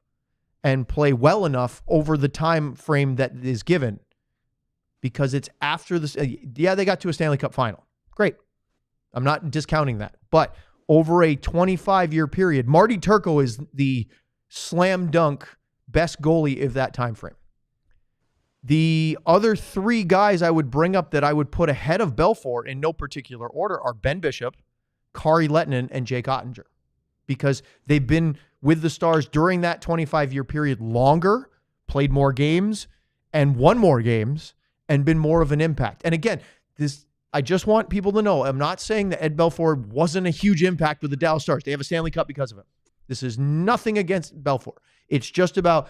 and play well enough over the time frame that is given, because it's after this. Yeah, they got to a Stanley Cup final. Great. I'm not discounting that. But over a 25-year period, Marty Turco is the slam dunk best goalie of that time frame. The other 3 guys I would bring up that I would put ahead of Belfour in no particular order are Ben Bishop, Kari Lehtinen and Jake Oettinger, because they've been with the Stars during that 25-year period longer, played more games, and won more games, and been more of an impact. And again, I just want people to know, I'm not saying that Ed Belfour wasn't a huge impact with the Dallas Stars. They have a Stanley Cup because of him. This is nothing against Belfour. It's just about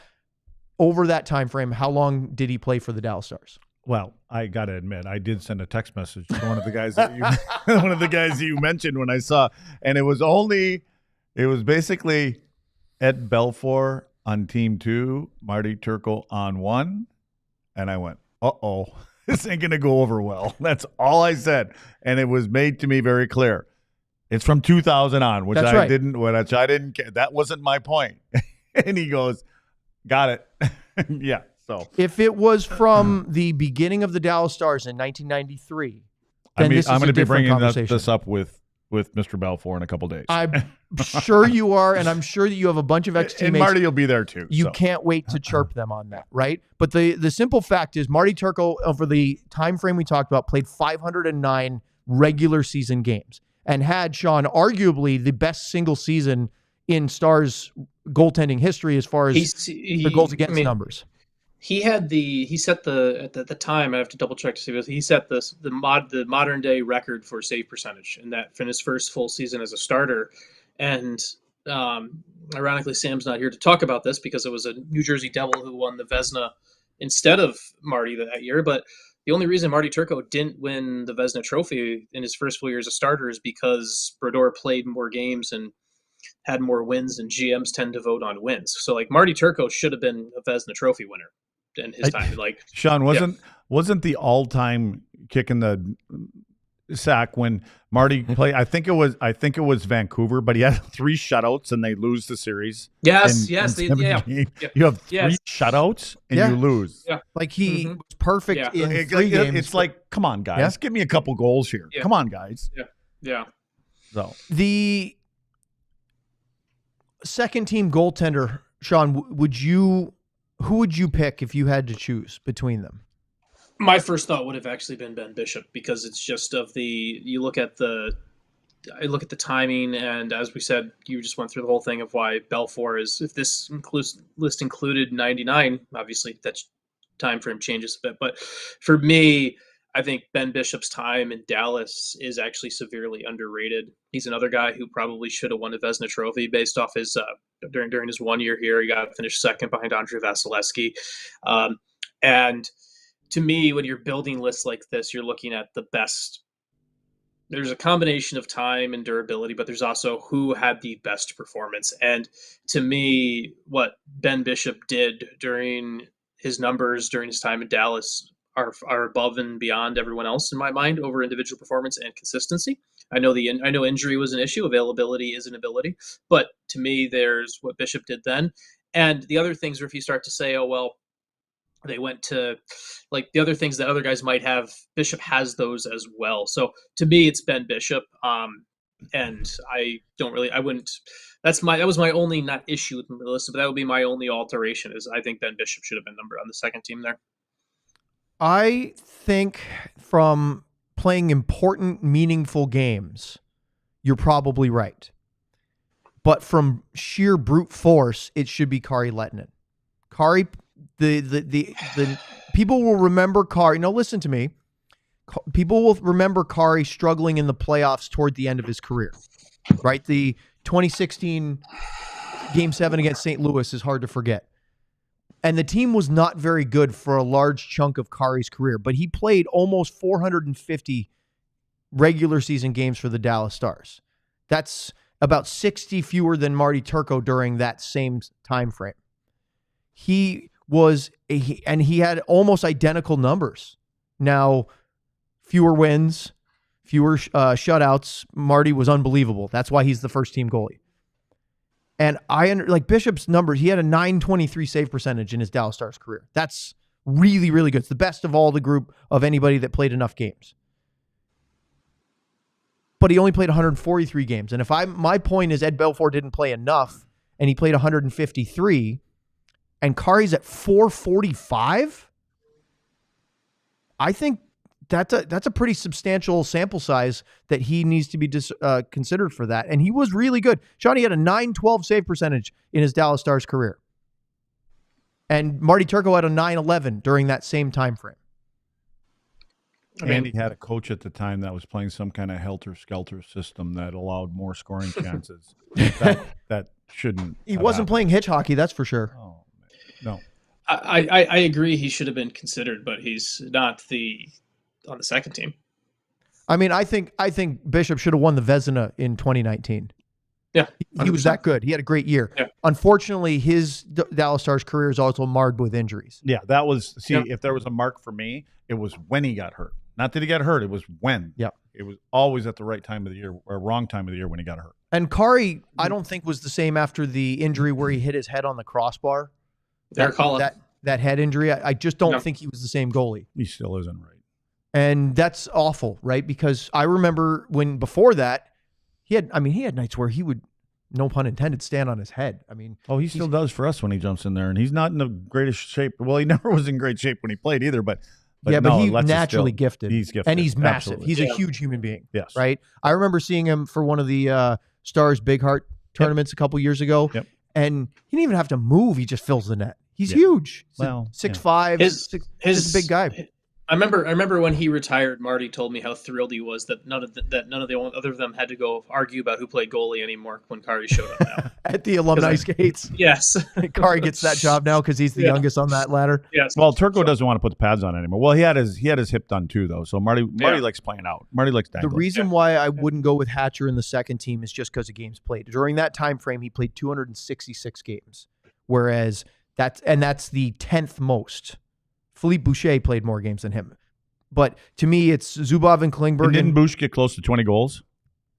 over that time frame, how long did he play for the Dallas Stars? Well, I got to admit, I did send a text message to one of the guys that you mentioned when I saw, and it was basically Ed Belfour on team 2, Marty Turco on 1, and I went, uh-oh, this ain't going to go over well. That's all I said, and it was made to me very clear. It's from 2000 on, which I didn't care. That wasn't my point. And he goes, got it. Yeah. So if it was from the beginning of the Dallas Stars in 1993, then I'm going to be bringing this up with Mr. Belfour in a couple days. I'm sure you are, and I'm sure that you have a bunch of ex-teammates. And Marty will be there too. You can't wait to chirp them on that, right? But the simple fact is Marty Turco, over the time frame we talked about, played 509 regular season games and had, Sean, arguably the best single season in Stars goaltending history as far as the goals against numbers. He set the time, I have to double check to see this, he set the modern day record for save percentage, and that in his first full season as a starter. And ironically, Sam's not here to talk about this because it was a New Jersey Devil who won the Vezina instead of Marty that year. But the only reason Marty Turco didn't win the Vezina trophy in his first full year as a starter is because Brodeur played more games and had more wins, and GMs tend to vote on wins. So like Marty Turco should have been a Vezina trophy winner in his time. Like Sean, wasn't the all-time kick in the sack when Marty played? I think it was Vancouver, but he had 3 shutouts and they lose the series. Yes. You have 3 shutouts and you lose. Yeah. Like he was perfect in 3 games. It's like, come on, guys, give me a couple goals here. Yeah. Come on, guys. Yeah. So the second team goaltender, Sean, who would you pick if you had to choose between them? My first thought would have actually been Ben Bishop, because it's just I look at the timing, and as we said, you just went through the whole thing of why Belfour is, if this list included 99, obviously that time frame changes a bit, but for me, I think Ben Bishop's time in Dallas is actually severely underrated. He's another guy who probably should have won a Vezina trophy based off his during his 1 year here. He got finished second behind Andrei Vasilevsky. And to me, when you're building lists like this, you're looking at the best. There's a combination of time and durability, but there's also who had the best performance. And to me, what Ben Bishop did during his numbers during his time in Dallas are above and beyond everyone else in my mind over individual performance and consistency. I know injury was an issue, availability is an ability, but to me, there's what Bishop did then, and the other things. Where if you start to say, oh well, they went to like the other things that other guys might have, Bishop has those as well. So to me, it's Ben Bishop, and that was my only not issue with Melissa, but that would be my only alteration. Is I think Ben Bishop should have been number on the second team there. I think from playing important, meaningful games, you're probably right. But from sheer brute force, it should be Kari Lehtinen. Kari, the people will remember Kari. No, listen to me. People will remember Kari struggling in the playoffs toward the end of his career. Right? The 2016 Game 7 against St. Louis is hard to forget. And the team was not very good for a large chunk of Kari's career, but he played almost 450 regular season games for the Dallas Stars. That's about 60 fewer than Marty Turco during that same time frame. He had almost identical numbers. Now, fewer wins, fewer shutouts. Marty was unbelievable. That's why he's the first team goalie. And like Bishop's numbers, he had a .923 save percentage in his Dallas Stars career. That's really, really good. It's the best of all the group of anybody that played enough games. But he only played 143 games. And my point is Ed Belfour didn't play enough, and he played 153, and Kari's at 445. I think that's a pretty substantial sample size that he needs to be considered for that. And he was really good. Shawnee had a .912 save percentage in his Dallas Stars career. And Marty Turco had a .911 during that same time frame. And he had a coach at the time that was playing some kind of helter-skelter system that allowed more scoring chances. that shouldn't. He wasn't playing hitch hockey, that's for sure. Oh, no. I agree. He should have been considered, but he's not on the second team. I mean, I think Bishop should have won the Vezina in 2019. Yeah, he was that good. He had a great year. Yeah. Unfortunately, his Dallas Stars career is also marred with injuries. Yeah, that was if there was a mark for me, it was when he got hurt. Not that he got hurt, it was when. Yeah. It was always at the right time of the year or wrong time of the year when he got hurt. And Kari, I don't think was the same after the injury where he hit his head on the crossbar. That head injury. I just don't think he was the same goalie. He still isn't, right? And that's awful, right? Because I remember when before that, he had nights where he would, no pun intended, stand on his head. I mean, he still does for us when he jumps in there, and he's not in the greatest shape. Well, he never was in great shape when he played either, but he's naturally gifted. He's gifted. And he's massive. Absolutely. He's a huge human being. Yes. Right? I remember seeing him for one of the Stars Big Heart tournaments a couple years ago. Yep. And he didn't even have to move. He just fills the net. He's huge. He's 6'5". He's a big guy. I remember when he retired, Marty told me how thrilled he was that none of the other of them had to go argue about who played goalie anymore when Kari showed up now. At the alumni skates. Yes. Kari gets that job now because he's the youngest on that ladder. Yes. Well, Turco doesn't want to put the pads on anymore. Well, he had his hip done too, though. So Marty likes playing out. Marty likes dangling. The reason why I wouldn't go with Hatcher in the second team is just because of games played. During that time frame, he played 266 games, whereas that's the 10th most. Philippe Boucher played more games than him. But to me, it's Zubov and Klingberg. And didn't Bush get close to 20 goals?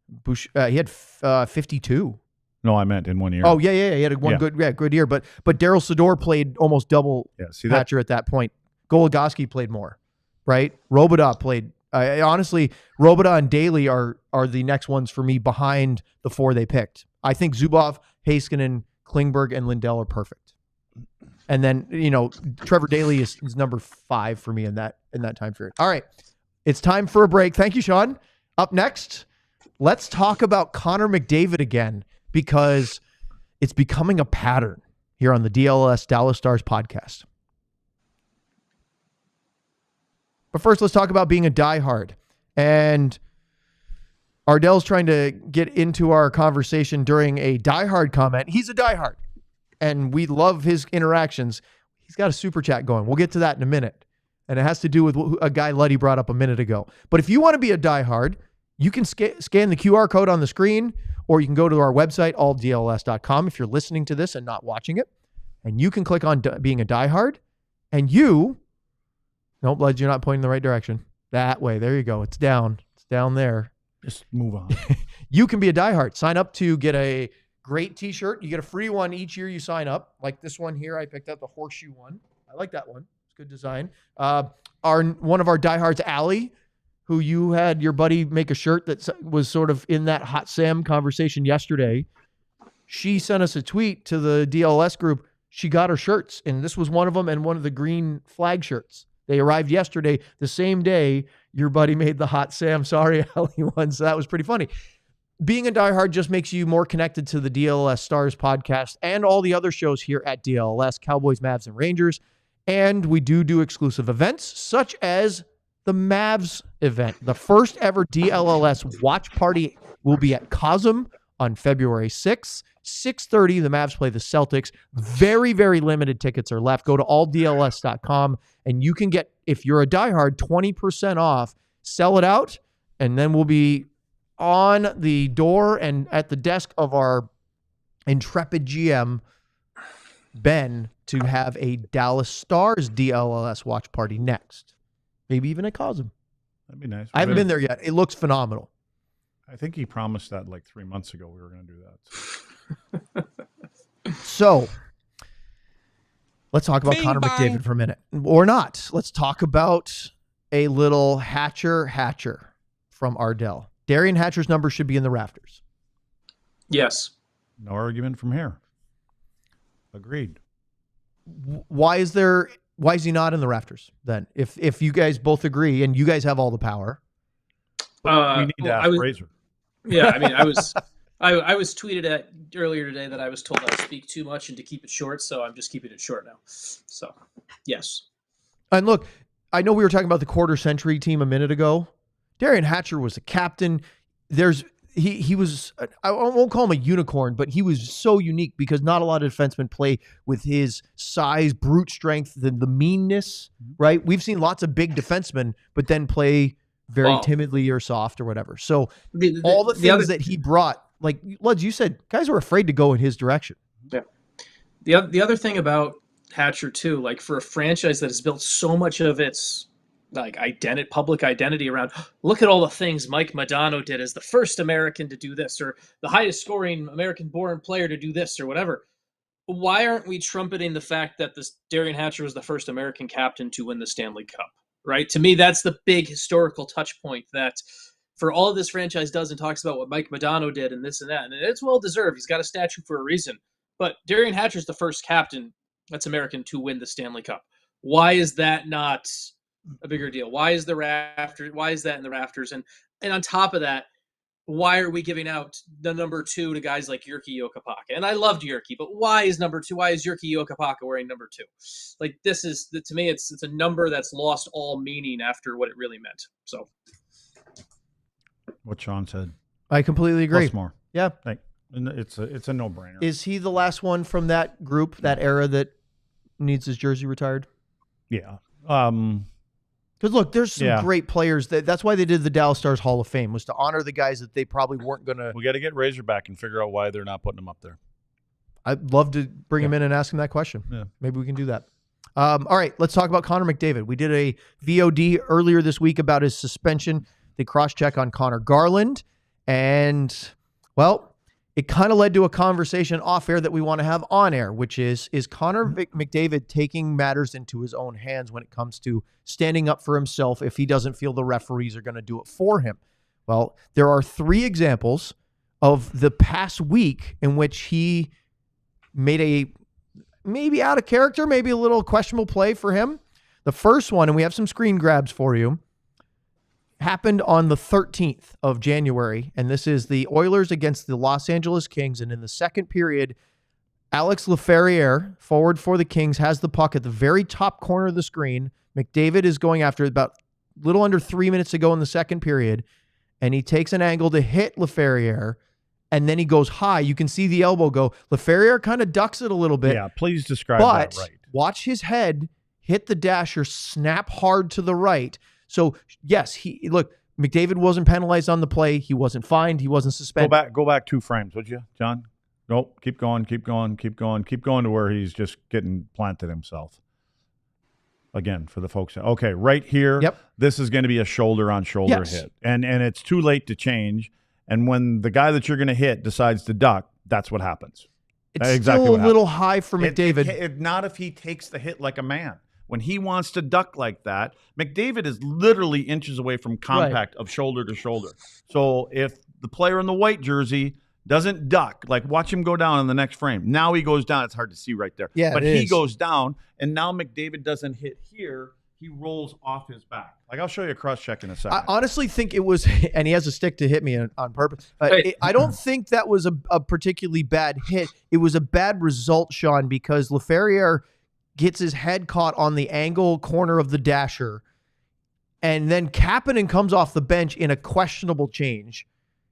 Bush, he had 52. No, I meant in 1 year. Oh, yeah. He had good year. But Daryl Sador played almost double Hatcher at that point. Goligoski played more, right? Robidas played. Honestly, Robidas and Daly are the next ones for me behind the four they picked. I think Zubov, Heiskanen, Klingberg, and Lindell are perfect. And then, Trevor Daly is number 5 for me in that time period. All right. It's time for a break. Thank you, Sean. Up next, let's talk about Connor McDavid again, because it's becoming a pattern here on the DLS Dallas Stars podcast. But first, let's talk about being a diehard. And Ardell's trying to get into our conversation during a diehard comment. He's a diehard, and we love his interactions. He's got a super chat going. We'll get to that in a minute. And it has to do with what a guy Luddy brought up a minute ago. But if you want to be a diehard, you can scan the QR code on the screen, or you can go to our website, alldls.com, if you're listening to this and not watching it. And you can click on being a diehard, and nope, Luddy, you're not pointing in the right direction. That way. There you go. It's down. It's down there. Just move on. You can be a diehard. Sign up to get a great t-shirt. You get a free one each year you sign up. Like this one here. I picked up the horseshoe one. I like that one. It's good design. One of our diehards, Allie, who you had your buddy make a shirt that was sort of in that Hot Sam conversation yesterday. She sent us a tweet to the DLS group. She got her shirts, and this was one of them, and one of the green flag shirts. They arrived yesterday, the same day your buddy made the Hot Sam Sorry Allie one. So that was pretty funny. Being a diehard just makes you more connected to the DLS Stars podcast and all the other shows here at DLS, Cowboys, Mavs, and Rangers. And we do exclusive events, such as the Mavs event. The first ever DLLS watch party will be at Cosm on February 6th. 6:30, the Mavs play the Celtics. Very, very limited tickets are left. Go to alldls.com, and you can get, if you're a diehard, 20% off. Sell it out, and then we'll be on the door and at the desk of our intrepid GM, Ben, to have a Dallas Stars DLLS watch party next. Maybe even at Cosm. That'd be nice. I haven't been there yet. It looks phenomenal. I think he promised that like 3 months ago we were going to do that. So, let's talk about Connor McDavid for a minute. Or not. Let's talk about a little Hatcher from Ardell. Darian Hatcher's number should be in the rafters. Yes. No argument from here. Agreed. Why is there why is he not in the rafters then? If you guys both agree and you guys have all the power. We need to ask Razor. Yeah, I mean, I was tweeted at earlier today that I was told I speak too much and to keep it short, so I'm just keeping it short now. So, yes. And look, I know we were talking about the quarter century team a minute ago. Derian Hatcher was a captain. He was, I won't call him a unicorn, but he was so unique because not a lot of defensemen play with his size, brute strength, the meanness, right? We've seen lots of big defensemen, but then play very timidly or soft or whatever. So all the things that he brought, like Luds, you said, guys were afraid to go in his direction. Yeah. The other thing about Hatcher too, like for a franchise that has built so much of its like public identity around, look at all the things Mike Modano did as the first American to do this, or the highest scoring American-born player to do this, or whatever. Why aren't we trumpeting the fact that this Derian Hatcher was the first American captain to win the Stanley Cup? Right? To me, that's the big historical touch point that for all this franchise does and talks about what Mike Modano did and this and that. And it's well deserved. He's got a statue for a reason. But Derian Hatcher's the first captain that's American to win the Stanley Cup. Why is that not a bigger deal? Why is Why is that in the rafters? And on top of that, why are we giving out the number 2 to guys like Jyrki Jokipaka? And I loved Jyrki, but why is number 2? Why is Jyrki Jokipaka wearing number 2? Like, this is, to me, it's a number that's lost all meaning after what it really meant. So, what Sean said, I completely agree. Plus more, yeah. It's a no-brainer. Is he the last one from that group, that era, that needs his jersey retired? Yeah. Because look, there's some great players. That's why they did the Dallas Stars Hall of Fame, was to honor the guys that they probably weren't going to. We got to get Razor back and figure out why they're not putting them up there. I'd love to bring him in and ask him that question. Yeah. Maybe we can do that. All right, let's talk about Connor McDavid. We did a VOD earlier this week about his suspension. They cross-check on Connor Garland. And, well, it kind of led to a conversation off air that we want to have on air, which is Connor McDavid taking matters into his own hands when it comes to standing up for himself if he doesn't feel the referees are going to do it for him? Well, there are 3 examples of the past week in which he made a maybe out of character, maybe a little questionable play for him. The first one, and we have some screen grabs for you, happened on the 13th of January, and this is the Oilers against the Los Angeles Kings. And in the second period, Alex Laferriere, forward for the Kings, has the puck at the very top corner of the screen. McDavid is going after it about a little under 3 minutes to go in the second period, and he takes an angle to hit Laferriere, and then he goes high. You can see the elbow go. Laferriere kind of ducks it a little bit. Yeah, please describe that right. Watch his head hit the dasher, snap hard to the right. So, yes, look, McDavid wasn't penalized on the play. He wasn't fined. He wasn't suspended. Go back 2 frames, would you, John? Nope. Keep going to where he's just getting planted himself. Again, for the folks. Okay, right here, This is going to be a shoulder-on-shoulder hit. And it's too late to change. And when the guy that you're going to hit decides to duck, that's what happens. It's still a little high for McDavid. Not if he takes the hit like a man. When he wants to duck like that, McDavid is literally inches away from contact of shoulder to shoulder. So if the player in the white jersey doesn't duck, like watch him go down in the next frame. Now he goes down. It's hard to see right there. Yeah, but he goes down, and now McDavid doesn't hit here. He rolls off his back. Like, I'll show you a cross-check in a second. I honestly think it was, and he has a stick to hit me on purpose. I don't think that was a particularly bad hit. It was a bad result, Sean, because Laferriere gets his head caught on the angle corner of the dasher, and then Kapanen comes off the bench in a questionable change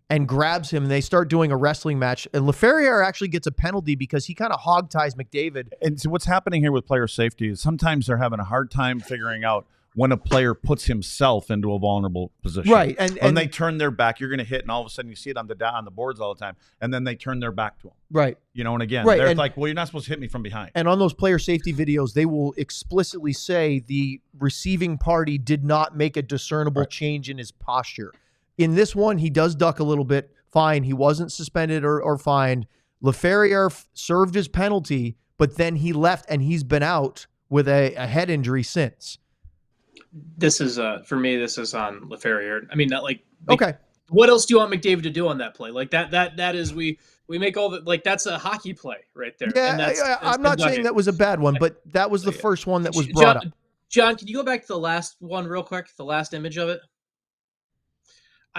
and grabs him, and they start doing a wrestling match. And Laferriere actually gets a penalty because he kind of hog ties McDavid. And so what's happening here with player safety is sometimes they're having a hard time figuring out when a player puts himself into a vulnerable position. Right. And they turn their back, you're going to hit, and all of a sudden you see it on the boards all the time, and then they turn their back to him. Right. You know, and again, right. They're like, well, you're not supposed to hit me from behind. And on those player safety videos, they will explicitly say the receiving party did not make a discernible change in his posture. In this one, he does duck a little bit. Fine. He wasn't suspended or fined. Laferriere served his penalty, but then he left, and he's been out with a head injury since. This is for me. This is on Laferriere. I mean, not like okay. what else do you want McDavid to do on that play? Like that is we make all the like that's a hockey play right there. Yeah, and that's I'm not saying that was a bad one, but that was the first one that was brought up. John, can you go back to the last one real quick? The last image of it.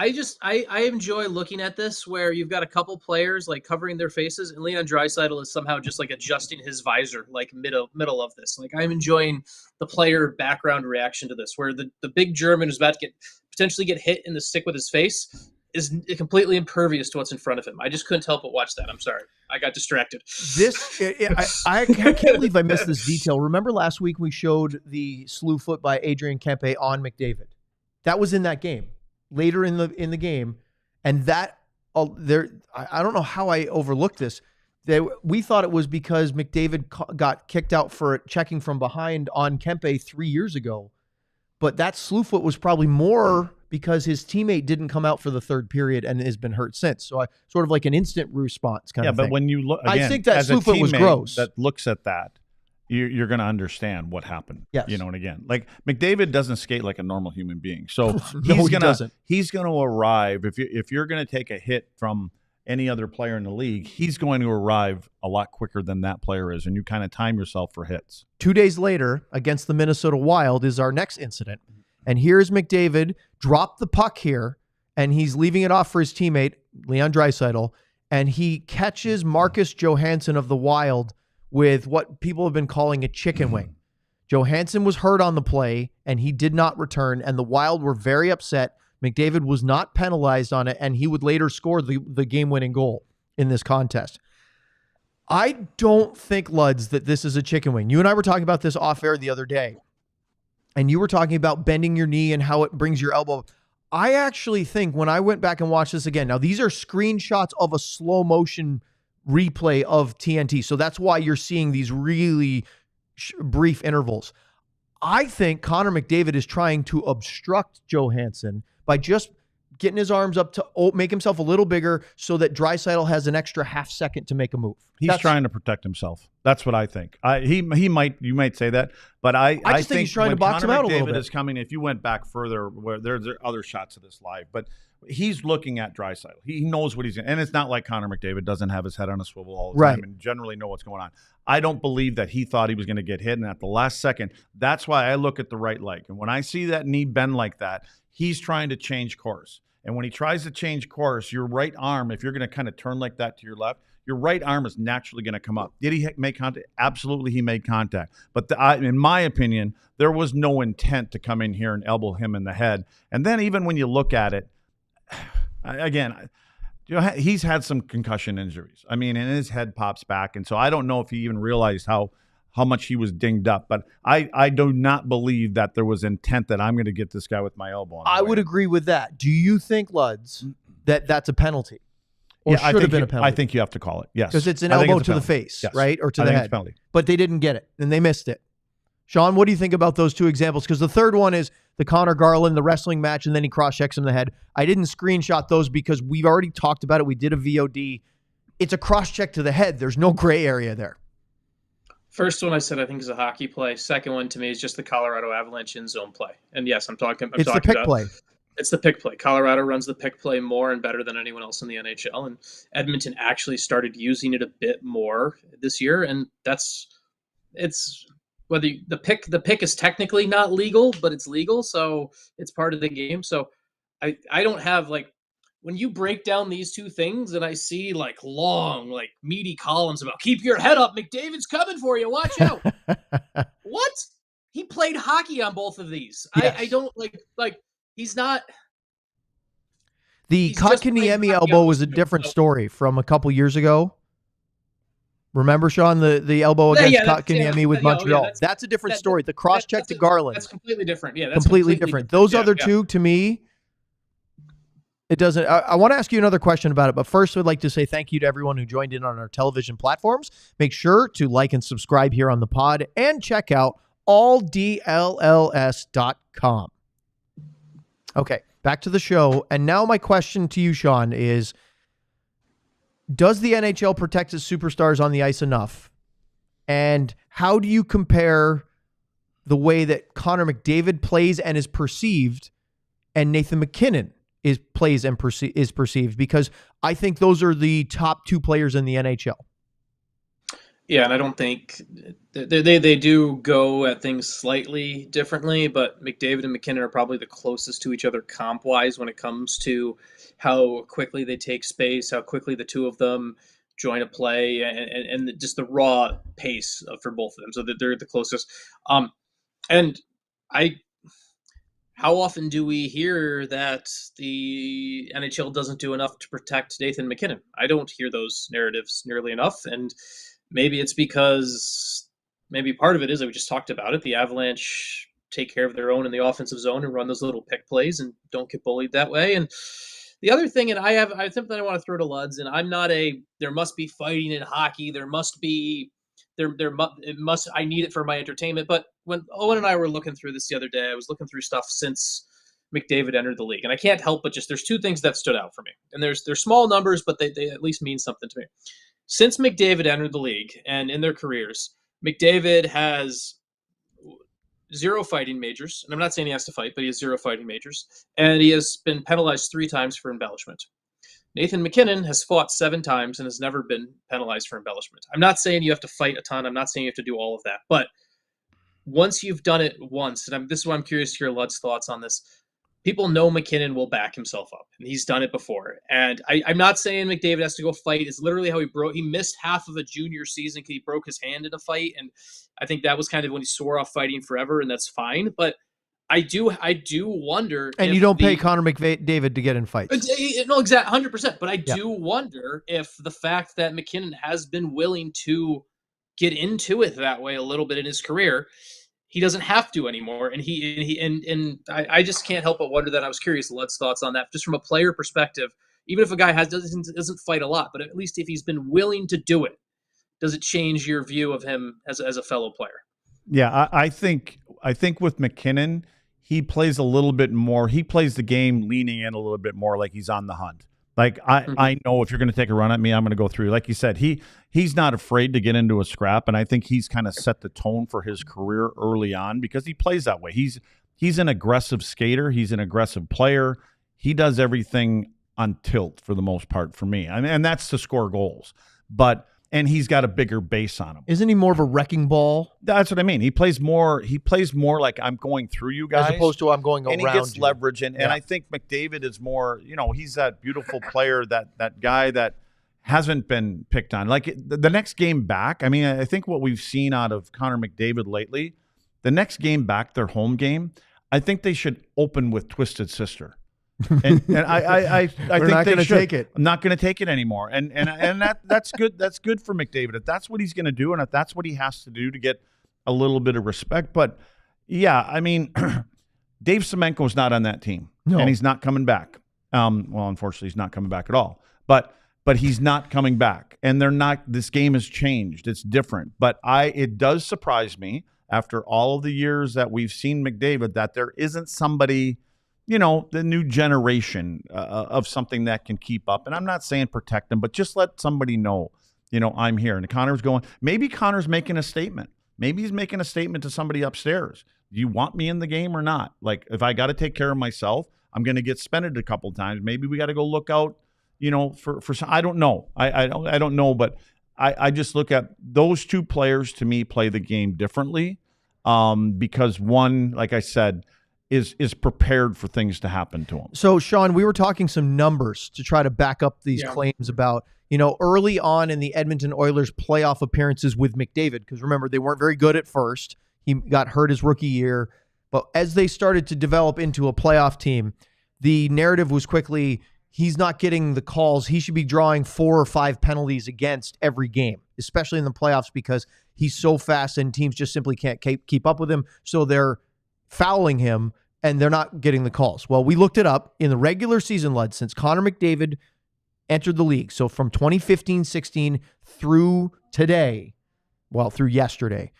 I enjoy looking at this where you've got a couple players like covering their faces, and Leon Draisaitl is somehow just like adjusting his visor like middle of this. Like I'm enjoying the player background reaction to this, where the big German who's about to potentially get hit in the stick with his face is completely impervious to what's in front of him. I just couldn't help but watch that. I'm sorry, I got distracted. I can't believe I missed this detail. Remember last week we showed the slew foot by Adrian Kempe on McDavid. That was in that game. Later in the game, and that I don't know how I overlooked this. We thought it was because McDavid got kicked out for checking from behind on Kempe 3 years ago, but that slew foot was probably more because his teammate didn't come out for the third period and has been hurt since. So sort of like an instant response kind of thing. Yeah, but when you look, again, I think that slew foot was gross. That looks at that. You're going to understand what happened. Yes. You know, and again, like McDavid doesn't skate like a normal human being. So he's going to arrive. If you're going to take a hit from any other player in the league, he's going to arrive a lot quicker than that player is. And you kind of time yourself for hits. 2 days later against the Minnesota Wild is our next incident. And here's McDavid drop the puck here, and he's leaving it off for his teammate, Leon Draisaitl, and he catches Marcus Johansson of the Wild with what people have been calling a chicken wing. Johansson was hurt on the play, and he did not return, and the Wild were very upset. McDavid was not penalized on it, and he would later score the game-winning goal in this contest. I don't think, Luds, that this is a chicken wing. You and I were talking about this off-air the other day, and you were talking about bending your knee and how it brings your elbow. I actually think when I went back and watched this again, now these are screenshots of a slow-motion replay of TNT. So that's why you're seeing these really brief intervals. I think Connor McDavid is trying to obstruct Johansson by just getting his arms up to make himself a little bigger so that Draisaitl has an extra half second to make a move. He's trying to protect himself. That's what I think. You might say that, but I just think he's trying to box him out a little bit. Is coming. If you went back further, where there are other shots of this live, but he's looking at Draisaitl. He knows what he's in. And it's not like Connor McDavid doesn't have his head on a swivel all the time and generally know what's going on. I don't believe that he thought he was going to get hit. And at the last second, that's why I look at the right leg. And when I see that knee bend like that, he's trying to change course. And when he tries to change course, your right arm, if you're going to kind of turn like that to your left, your right arm is naturally going to come up. Did he make contact? Absolutely, he made contact. But in my opinion, there was no intent to come in here and elbow him in the head. And then even when you look at it, again, he's had some concussion injuries. I mean, and his head pops back. And so I don't know if he even realized how much he was dinged up. But I do not believe that there was intent that I'm going to get this guy with my elbow. I would agree with that. Do you think, Luds, that that's a penalty? Or should have been a penalty? I think you have to call it, yes. Because it's an elbow to the face, right? Or to the head. It's a penalty. But they didn't get it, and they missed it. Sean, what do you think about those two examples? Because the third one is the Connor Garland, the wrestling match, and then he cross-checks him in the head. I didn't screenshot those because we've already talked about it. We did a VOD. It's a cross-check to the head. There's no gray area there. First one I said I think is a hockey play. Second one to me is just the Colorado Avalanche in zone play. And yes, it's the pick play. It's the pick play. Colorado runs the pick play more and better than anyone else in the NHL. And Edmonton actually started using it a bit more this year. And it's whether the pick is technically not legal, but it's legal. So it's part of the game. So I don't have when you break down these two things and I see long, meaty columns about keep your head up, McDavid's coming for you, watch out. What? He played hockey on both of these. Yes. I don't he's not. The Kotkaniemi elbow was a different story from a couple years ago. Remember, Sean, the elbow against Kotkaniemi with Montreal? That's a different story. The cross-check to Garland. That's completely different. Yeah, that's completely different. Those other two, to me, it doesn't. I want to ask you another question about it, but first I'd like to say thank you to everyone who joined in on our television platforms. Make sure to like and subscribe here on the pod and check out alldls.com. Okay, back to the show. And now my question to you, Sean, is does the NHL protect its superstars on the ice enough? And how do you compare the way that Connor McDavid plays and is perceived and Nathan MacKinnon plays and is perceived, because I think those are the top 2 players in the NHL. Yeah, and I don't think they do go at things slightly differently, but McDavid and McKinnon are probably the closest to each other comp-wise when it comes to how quickly they take space, how quickly the two of them join a play, and just the raw pace for both of them. So they're the closest. And how often do we hear that the NHL doesn't do enough to protect Nathan McKinnon? I don't hear those narratives nearly enough, and maybe it's because part of it is that we just talked about it. The Avalanche take care of their own in the offensive zone and run those little pick plays and don't get bullied that way. And the other thing, and I have something I want to throw to Luds, and I'm not there must be fighting in hockey. There must be, I need it for my entertainment. But when Owen and I were looking through this the other day, I was looking through stuff since McDavid entered the league. And I can't help but there's 2 things that stood out for me. And they're small numbers, but they at least mean something to me. Since McDavid entered the league and in their careers, McDavid has 0 fighting majors. And I'm not saying he has to fight, but he has 0 fighting majors. And he has been penalized 3 times for embellishment. Nathan McKinnon has fought 7 times and has never been penalized for embellishment. I'm not saying you have to fight a ton. I'm not saying you have to do all of that. But once you've done it once, and this is why I'm curious to hear Lud's thoughts on this, people know McKinnon will back himself up, and he's done it before. And I'm not saying McDavid has to go fight. It's literally how he missed half of a junior season because he broke his hand in a fight, and I think that was kind of when he swore off fighting forever, and that's fine. But I do wonder. And you don't pay Connor McDavid to get in fights. No, exactly, 100%. But I do wonder if the fact that McKinnon has been willing to get into it that way a little bit in his career, he doesn't have to anymore. And I just can't help but wonder that. I was curious Lud's thoughts on that, just from a player perspective. Even if a guy doesn't fight a lot, but at least if he's been willing to do it, does it change your view of him as a fellow player? Yeah, I think with McKinnon, he plays a little bit more. He plays the game leaning in a little bit more, like he's on the hunt. Like I know if you're going to take a run at me, I'm going to go through. Like you said, he's not afraid to get into a scrap, and I think he's kind of set the tone for his career early on because he plays that way. He's an aggressive skater. He's an aggressive player. He does everything on tilt for the most part for me. I mean, and that's to score goals. And he's got a bigger base on him. Isn't he more of a wrecking ball? That's what I mean. He plays more like I'm going through you guys. As opposed to I'm going around you. And he gets leverage. And I think McDavid is more, he's that beautiful player, that guy that hasn't been picked on. Like the next game back, I mean, I think what we've seen out of Connor McDavid lately, the next game back, their home game, I think they should open with Twisted Sister. And I think not going to take it. I'm not going to take it anymore. And that's good. That's good for McDavid. If that's what he's going to do, and if that's what he has to do to get a little bit of respect. But yeah, I mean, Dave Semenko is not on that team, and he's not coming back. Well, unfortunately, he's not coming back at all. But he's not coming back, and they're not. This game has changed. It's different. But it does surprise me after all of the years that we've seen McDavid that there isn't somebody. The new generation of something that can keep up. And I'm not saying protect them, but just let somebody know, I'm here. And Connor's going, maybe Connor's making a statement. Maybe he's making a statement to somebody upstairs. Do you want me in the game or not? Like, if I got to take care of myself, I'm going to get spended a couple of times. Maybe we got to go look out, for some, I don't know. I don't know, but I just look at those 2 players to me play the game differently because one, like I said, is prepared for things to happen to him. So, Sean, we were talking some numbers to try to back up these claims about, early on in the Edmonton Oilers playoff appearances with McDavid, because remember, they weren't very good at first. He got hurt his rookie year. But as they started to develop into a playoff team, the narrative was quickly, he's not getting the calls. He should be drawing 4 or 5 penalties against every game, especially in the playoffs, because he's so fast and teams just simply can't keep up with him. So they're fouling him, and they're not getting the calls. Well, we looked it up in the regular season, Lud, since Connor McDavid entered the league. So from 2015-16 through today, through yesterday,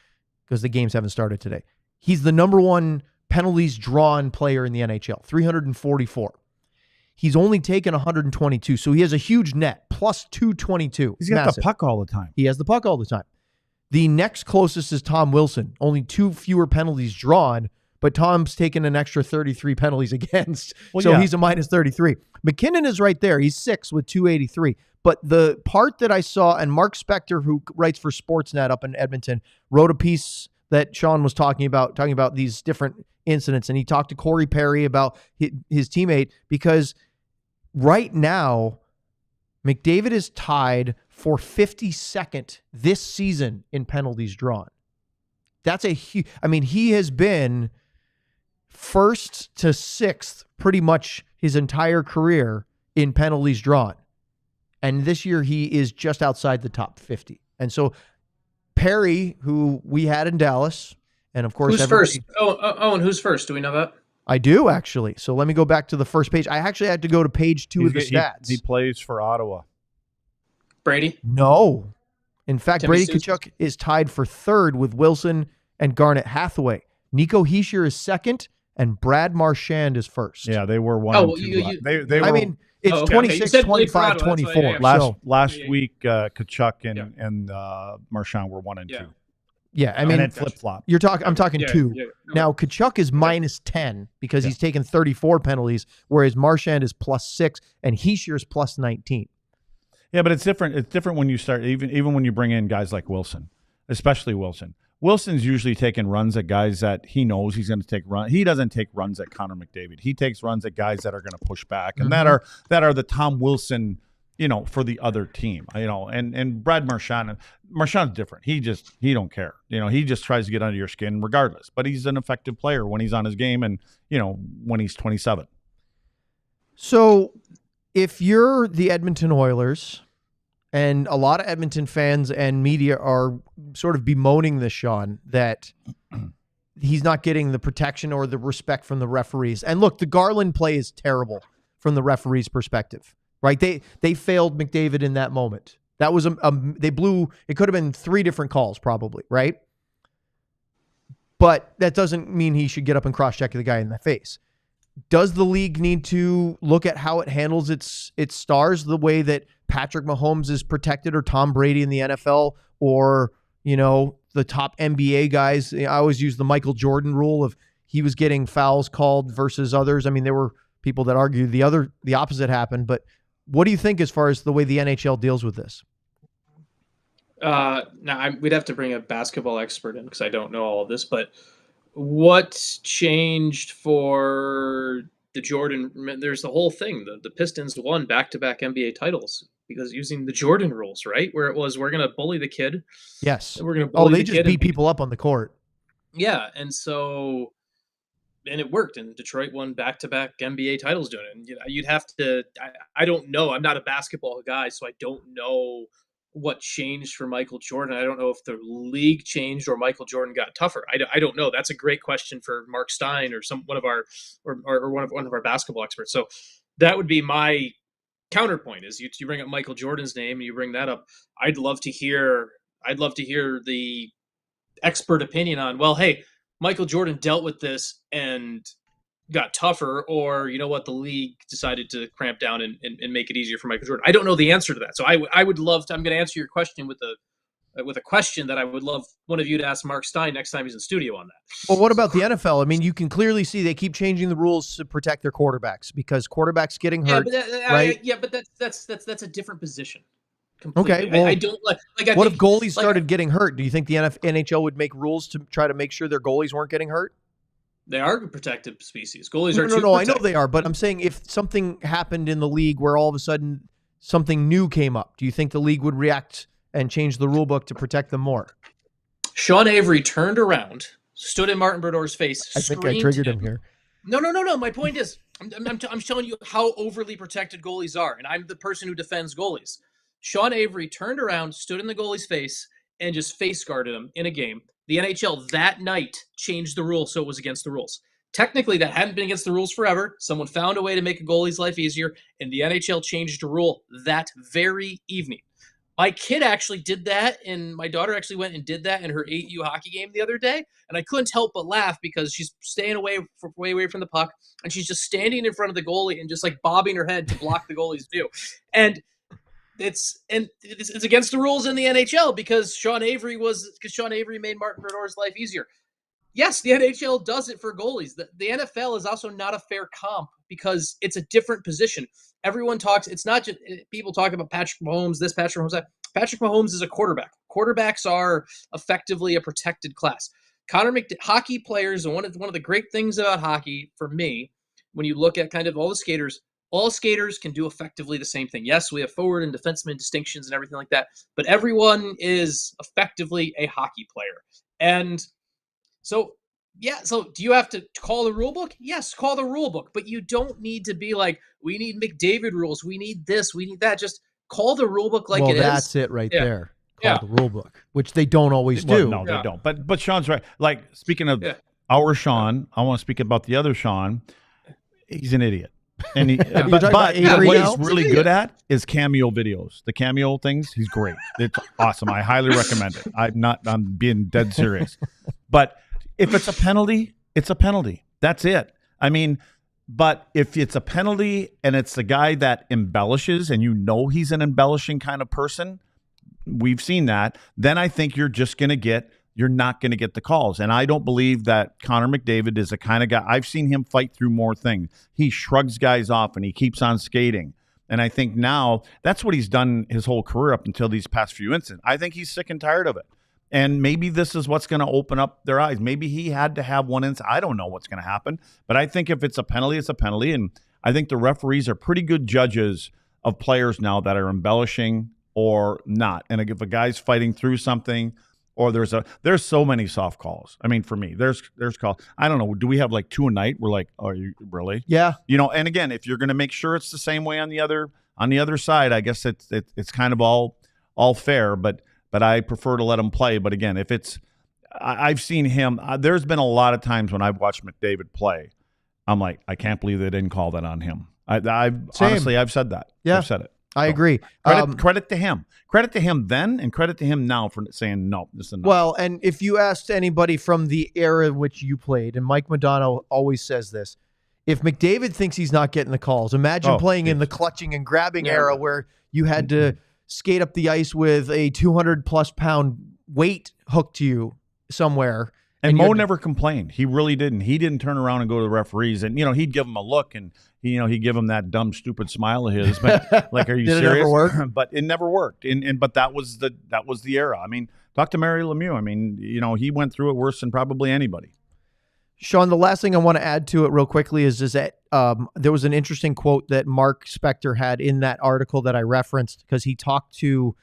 because the games haven't started today, he's the number 1 penalties drawn player in the NHL, 344. He's only taken 122, so he has a huge net, plus 222. He's got the puck all the time. He has the puck all the time. The next closest is Tom Wilson, only 2 fewer penalties drawn, but Tom's taken an extra 33 penalties against. Well, so yeah. he's a minus 33. McKinnon is right there. He's 6 with 283. But the part that I saw, and Mark Spector, who writes for Sportsnet up in Edmonton, wrote a piece that Sean was talking about these different incidents. And he talked to Corey Perry about his teammate, because right now, McDavid is tied for 52nd this season in penalties drawn. That's a huge, he has been first to 6th pretty much his entire career in penalties drawn. And this year he is just outside the top 50. And so Perry, who we had in Dallas, and of course, who's first? And who's first? Do we know that? I do, actually. So let me go back to the first page. I actually had to go to page 2 of the stats. He plays for Ottawa. Brady? No. In fact, Timmy Brady Tkachuk is tied for 3rd with Wilson and Garnet Hathaway. Nico Hischier is 2nd, and Brad Marchand is 1st. Yeah, they were 1 and 2. They were, it's 26, 25, 24. Last week, Tkachuk and Marchand were 1 and 2. Yeah, and then flip-flop. I'm talking 2. Now, Tkachuk is minus 10 because he's taken 34 penalties, whereas Marchand is plus 6, and Hischier is plus 19. Yeah, but it's different. It's different when you start, even when you bring in guys like Wilson, especially Wilson. Wilson's usually taking runs at guys that he knows he's going to take runs. He doesn't take runs at Connor McDavid. He takes runs at guys that are going to push back, and that are the Tom Wilson, for the other team. And Brad Marchand's different. He don't care. He just tries to get under your skin regardless. But he's an effective player when he's on his game, and when he's 27. So, if you're the Edmonton Oilers, and a lot of Edmonton fans and media are sort of bemoaning this, Sean, that he's not getting the protection or the respect from the referees. And look, the Garland play is terrible from the referee's perspective, right? They failed McDavid in that moment. That was they blew. It could have been 3 different calls, probably, right? But that doesn't mean he should get up and cross-check the guy in the face. Does the league need to look at how it handles its stars the way that Patrick Mahomes is protected, or Tom Brady in the NFL, or, the top NBA guys? I always use the Michael Jordan rule of he was getting fouls called versus others. There were people that argue the opposite happened, but what do you think as far as the way the NHL deals with this? Now we'd have to bring a basketball expert in because I don't know all of this, but what changed for the Jordan? There's the whole thing. The Pistons won back-to-back NBA titles because using the Jordan rules, right? Where it was, we're going to bully the kid. Yes. We're going to bully they just beat people up on the court. Yeah, and it worked, and Detroit won back-to-back NBA titles doing it. And you'd have to. I don't know. I'm not a basketball guy, so I don't know what changed for Michael Jordan. I don't know if the league changed or Michael Jordan got tougher. I don't know. That's a great question for Mark Stein or one of our basketball experts. So that would be my counterpoint. Is you bring up Michael Jordan's name and you bring that up. I'd love to hear the expert opinion on, well, hey, Michael Jordan dealt with this and got tougher, or the league decided to cramp down and make it easier for Michael Jordan. I don't know the answer to that. So I would love to. I'm going to answer your question with a question that I would love one of you to ask Mark Stein next time he's in studio on that. Well, what about the NFL? You can clearly see they keep changing the rules to protect their quarterbacks because quarterbacks getting hurt. Right? But that's a different position. Completely. Okay, well, I don't like. What if goalies started getting hurt? Do you think the NHL would make rules to try to make sure their goalies weren't getting hurt? They are a protected species. Goalies are no. I know they are, but I'm saying if something happened in the league where all of a sudden something new came up, do you think the league would react and change the rule book to protect them more? Sean Avery turned around, stood in Martin Berdore's face. I think I triggered him here. No. My point is, I'm showing you how overly protected goalies are, and I'm the person who defends goalies. Sean Avery turned around, stood in the goalie's face, and just face guarded him in a game. The NHL that night changed the rule so it was against the rules. Technically, that hadn't been against the rules forever. Someone found a way to make a goalie's life easier, and the NHL changed a rule that very evening. My kid actually did that, and my daughter actually went and did that in her 8U hockey game the other day, and I couldn't help but laugh because she's staying way away from the puck, and she's just standing in front of the goalie and just bobbing her head to block the goalie's view. And it's against the rules in the NHL because Sean Avery made Martin Berdore's life easier. Yes, the NHL does it for goalies. The NFL is also not a fair comp because it's a different position. Everyone talks. It's not just people talk about Patrick Mahomes. This Patrick Mahomes. That. Patrick Mahomes is a quarterback. Quarterbacks are effectively a protected class. Hockey players, and one of the great things about hockey for me, when you look at kind of all skaters can do effectively the same thing. Yes, we have forward and defenseman distinctions and everything like that, but everyone is effectively a hockey player. And so, yeah, so do you have to call the rule book? Yes, call the rule book, but you don't need to be like, we need McDavid rules, we need this, we need that. Just call the rule book like it is. Well, that's it right there. Call the rule book, which they don't always do. No, they don't. But Sean's right. Like, speaking of our Sean, I want to speak about the other Sean. He's an idiot. And but what he's really good at is cameo videos. The cameo things, he's great. It's awesome. I highly recommend it. I'm being dead serious. But if it's a penalty, it's a penalty. That's it. I mean, but if it's a penalty and it's the guy that embellishes and you know he's an embellishing kind of person, we've seen that, then I think you're not going to get the calls. And I don't believe that Connor McDavid is the kind of guy. I've seen him fight through more things. He shrugs guys off and he keeps on skating. And I think now that's what he's done his whole career up until these past few incidents. I think he's sick and tired of it. And maybe this is what's going to open up their eyes. Maybe he had to have one incident. I don't know what's going to happen. But I think if it's a penalty, it's a penalty. And I think the referees are pretty good judges of players now that are embellishing or not. And if a guy's fighting through something, or there's so many soft calls. I mean, for me, there's calls. I don't know. Do we have like 2 a night? We're like, are you really? Yeah. And again, if you're going to make sure it's the same way on the other side, I guess it's kind of all fair. But I prefer to let him play. But again, if it's, I've seen him. There's been a lot of times when I've watched McDavid play. I'm like, I can't believe they didn't call that on him. Honestly, I've said that. Yeah. I've said it. I agree. Credit to him. Credit to him then, and credit to him now for saying no. This is enough. Well, and if you asked anybody from the era in which you played, and Mike Madonna always says this, if McDavid thinks he's not getting the calls, imagine playing in the clutching and grabbing era where you had to skate up the ice with a 200+ pound weight hooked to you somewhere. And Mo never complained. He really didn't. He didn't turn around and go to the referees, and he'd give him a look, and he'd give him that dumb, stupid smile of his. But like, are you serious? It never work? But it never worked. But that was the era. I mean, talk to Mario Lemieux. I mean, he went through it worse than probably anybody. Sean, the last thing I want to add to it real quickly is that there was an interesting quote that Mark Spector had in that article that I referenced, because he talked to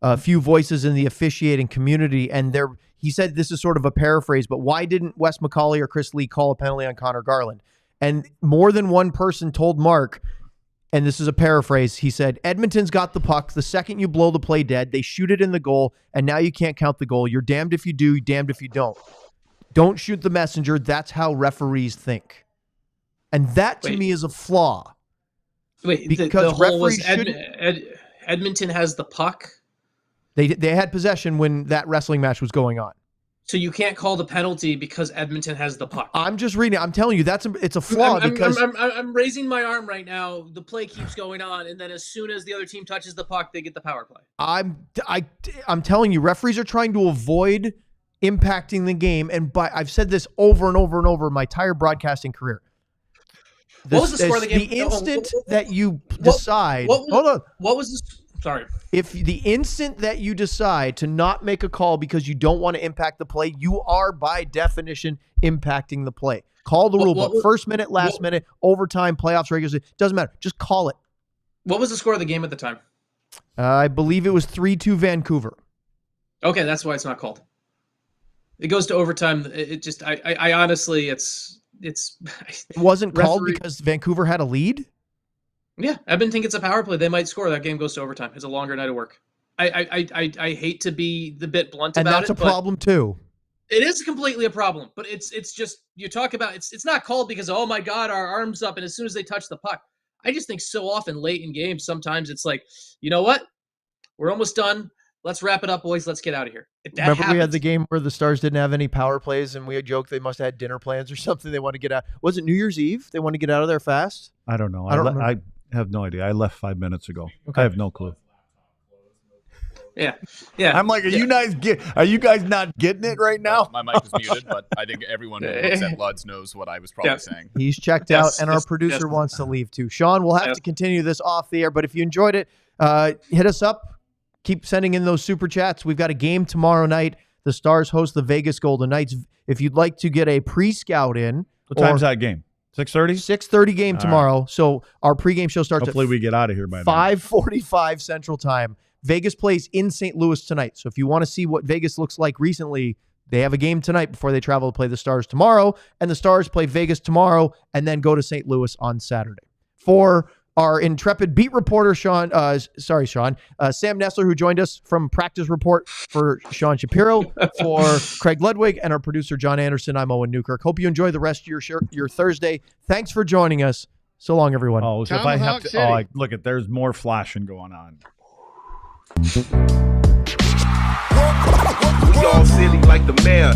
a few voices in the officiating community, and he said, this is sort of a paraphrase, but why didn't Wes McCauley or Chris Lee call a penalty on Connor Garland? And more than one person told Mark, and this is a paraphrase, he said, Edmonton's got the puck. The second you blow the play dead, they shoot it in the goal, and now you can't count the goal. You're damned if you do, damned if you don't. Don't shoot the messenger. That's how referees think. And that, to me, is a flaw. Wait, because the whole was referees Edmonton has the puck? They had possession when that wrestling match was going on. So you can't call the penalty because Edmonton has the puck. I'm just reading. I'm telling you, it's a flaw. I'm raising my arm right now. The play keeps going on, and then as soon as the other team touches the puck, they get the power play. I'm telling you, referees are trying to avoid impacting the game, and I've said this over and over and over my entire broadcasting career. What was the score of the game? The instant that you decide, hold on. What was this? Sorry. If the instant that you decide to not make a call because you don't want to impact the play, you are by definition impacting the play. Call the rule book. First minute, last minute, overtime, playoffs, regular season. Doesn't matter. Just call it. What was the score of the game at the time? I believe it was 3-2 Vancouver. Okay, that's why it's not called. It goes to overtime. It just, I honestly, it wasn't called because Vancouver had a lead. Yeah, Edmonton gets a power play. They might score. That game goes to overtime. It's a longer night of work. I hate to be the bit blunt about it. And that's a problem too. It is completely a problem. But it's just, you talk about, it's not called because, oh my God, our arm's up, and as soon as they touch the puck. I just think so often late in games, sometimes it's like, you know what? We're almost done. Let's wrap it up, boys. Let's get out of here. Remember we had the game where the Stars didn't have any power plays, and we had joked they must have had dinner plans or something. They want to get out. Was it New Year's Eve? They want to get out of there fast? I don't know. I don't remember. I have no idea. I left 5 minutes ago. Okay. I have no clue. Yeah. I'm like, are you guys not getting it right now? My mic is muted, but I think everyone who looks at Luds knows what I was probably saying. He's checked out, and our producer wants to leave too. Sean, we'll have to continue this off the air, but if you enjoyed it, hit us up. Keep sending in those super chats. We've got a game tomorrow night. The Stars host the Vegas Golden Knights. If you'd like to get a pre-scout in. What time's that game? 6:30? 6:30 game tomorrow. Right. So our pregame show starts Hopefully we get out of here by 5:45 Central Time. Vegas plays in St. Louis tonight. So if you want to see what Vegas looks like recently, they have a game tonight before they travel to play the Stars tomorrow. And the Stars play Vegas tomorrow and then go to St. Louis on Saturday. For our intrepid beat reporter, Sam Nestler, who joined us from practice report for Sean Shapiro, for Craig Ludwig, and our producer, John Anderson, I'm Owen Newkirk. Hope you enjoy the rest of your Thursday. Thanks for joining us. So long, everyone. Oh, so if I have to, look at, there's more flashing going on. We all silly like the mayor.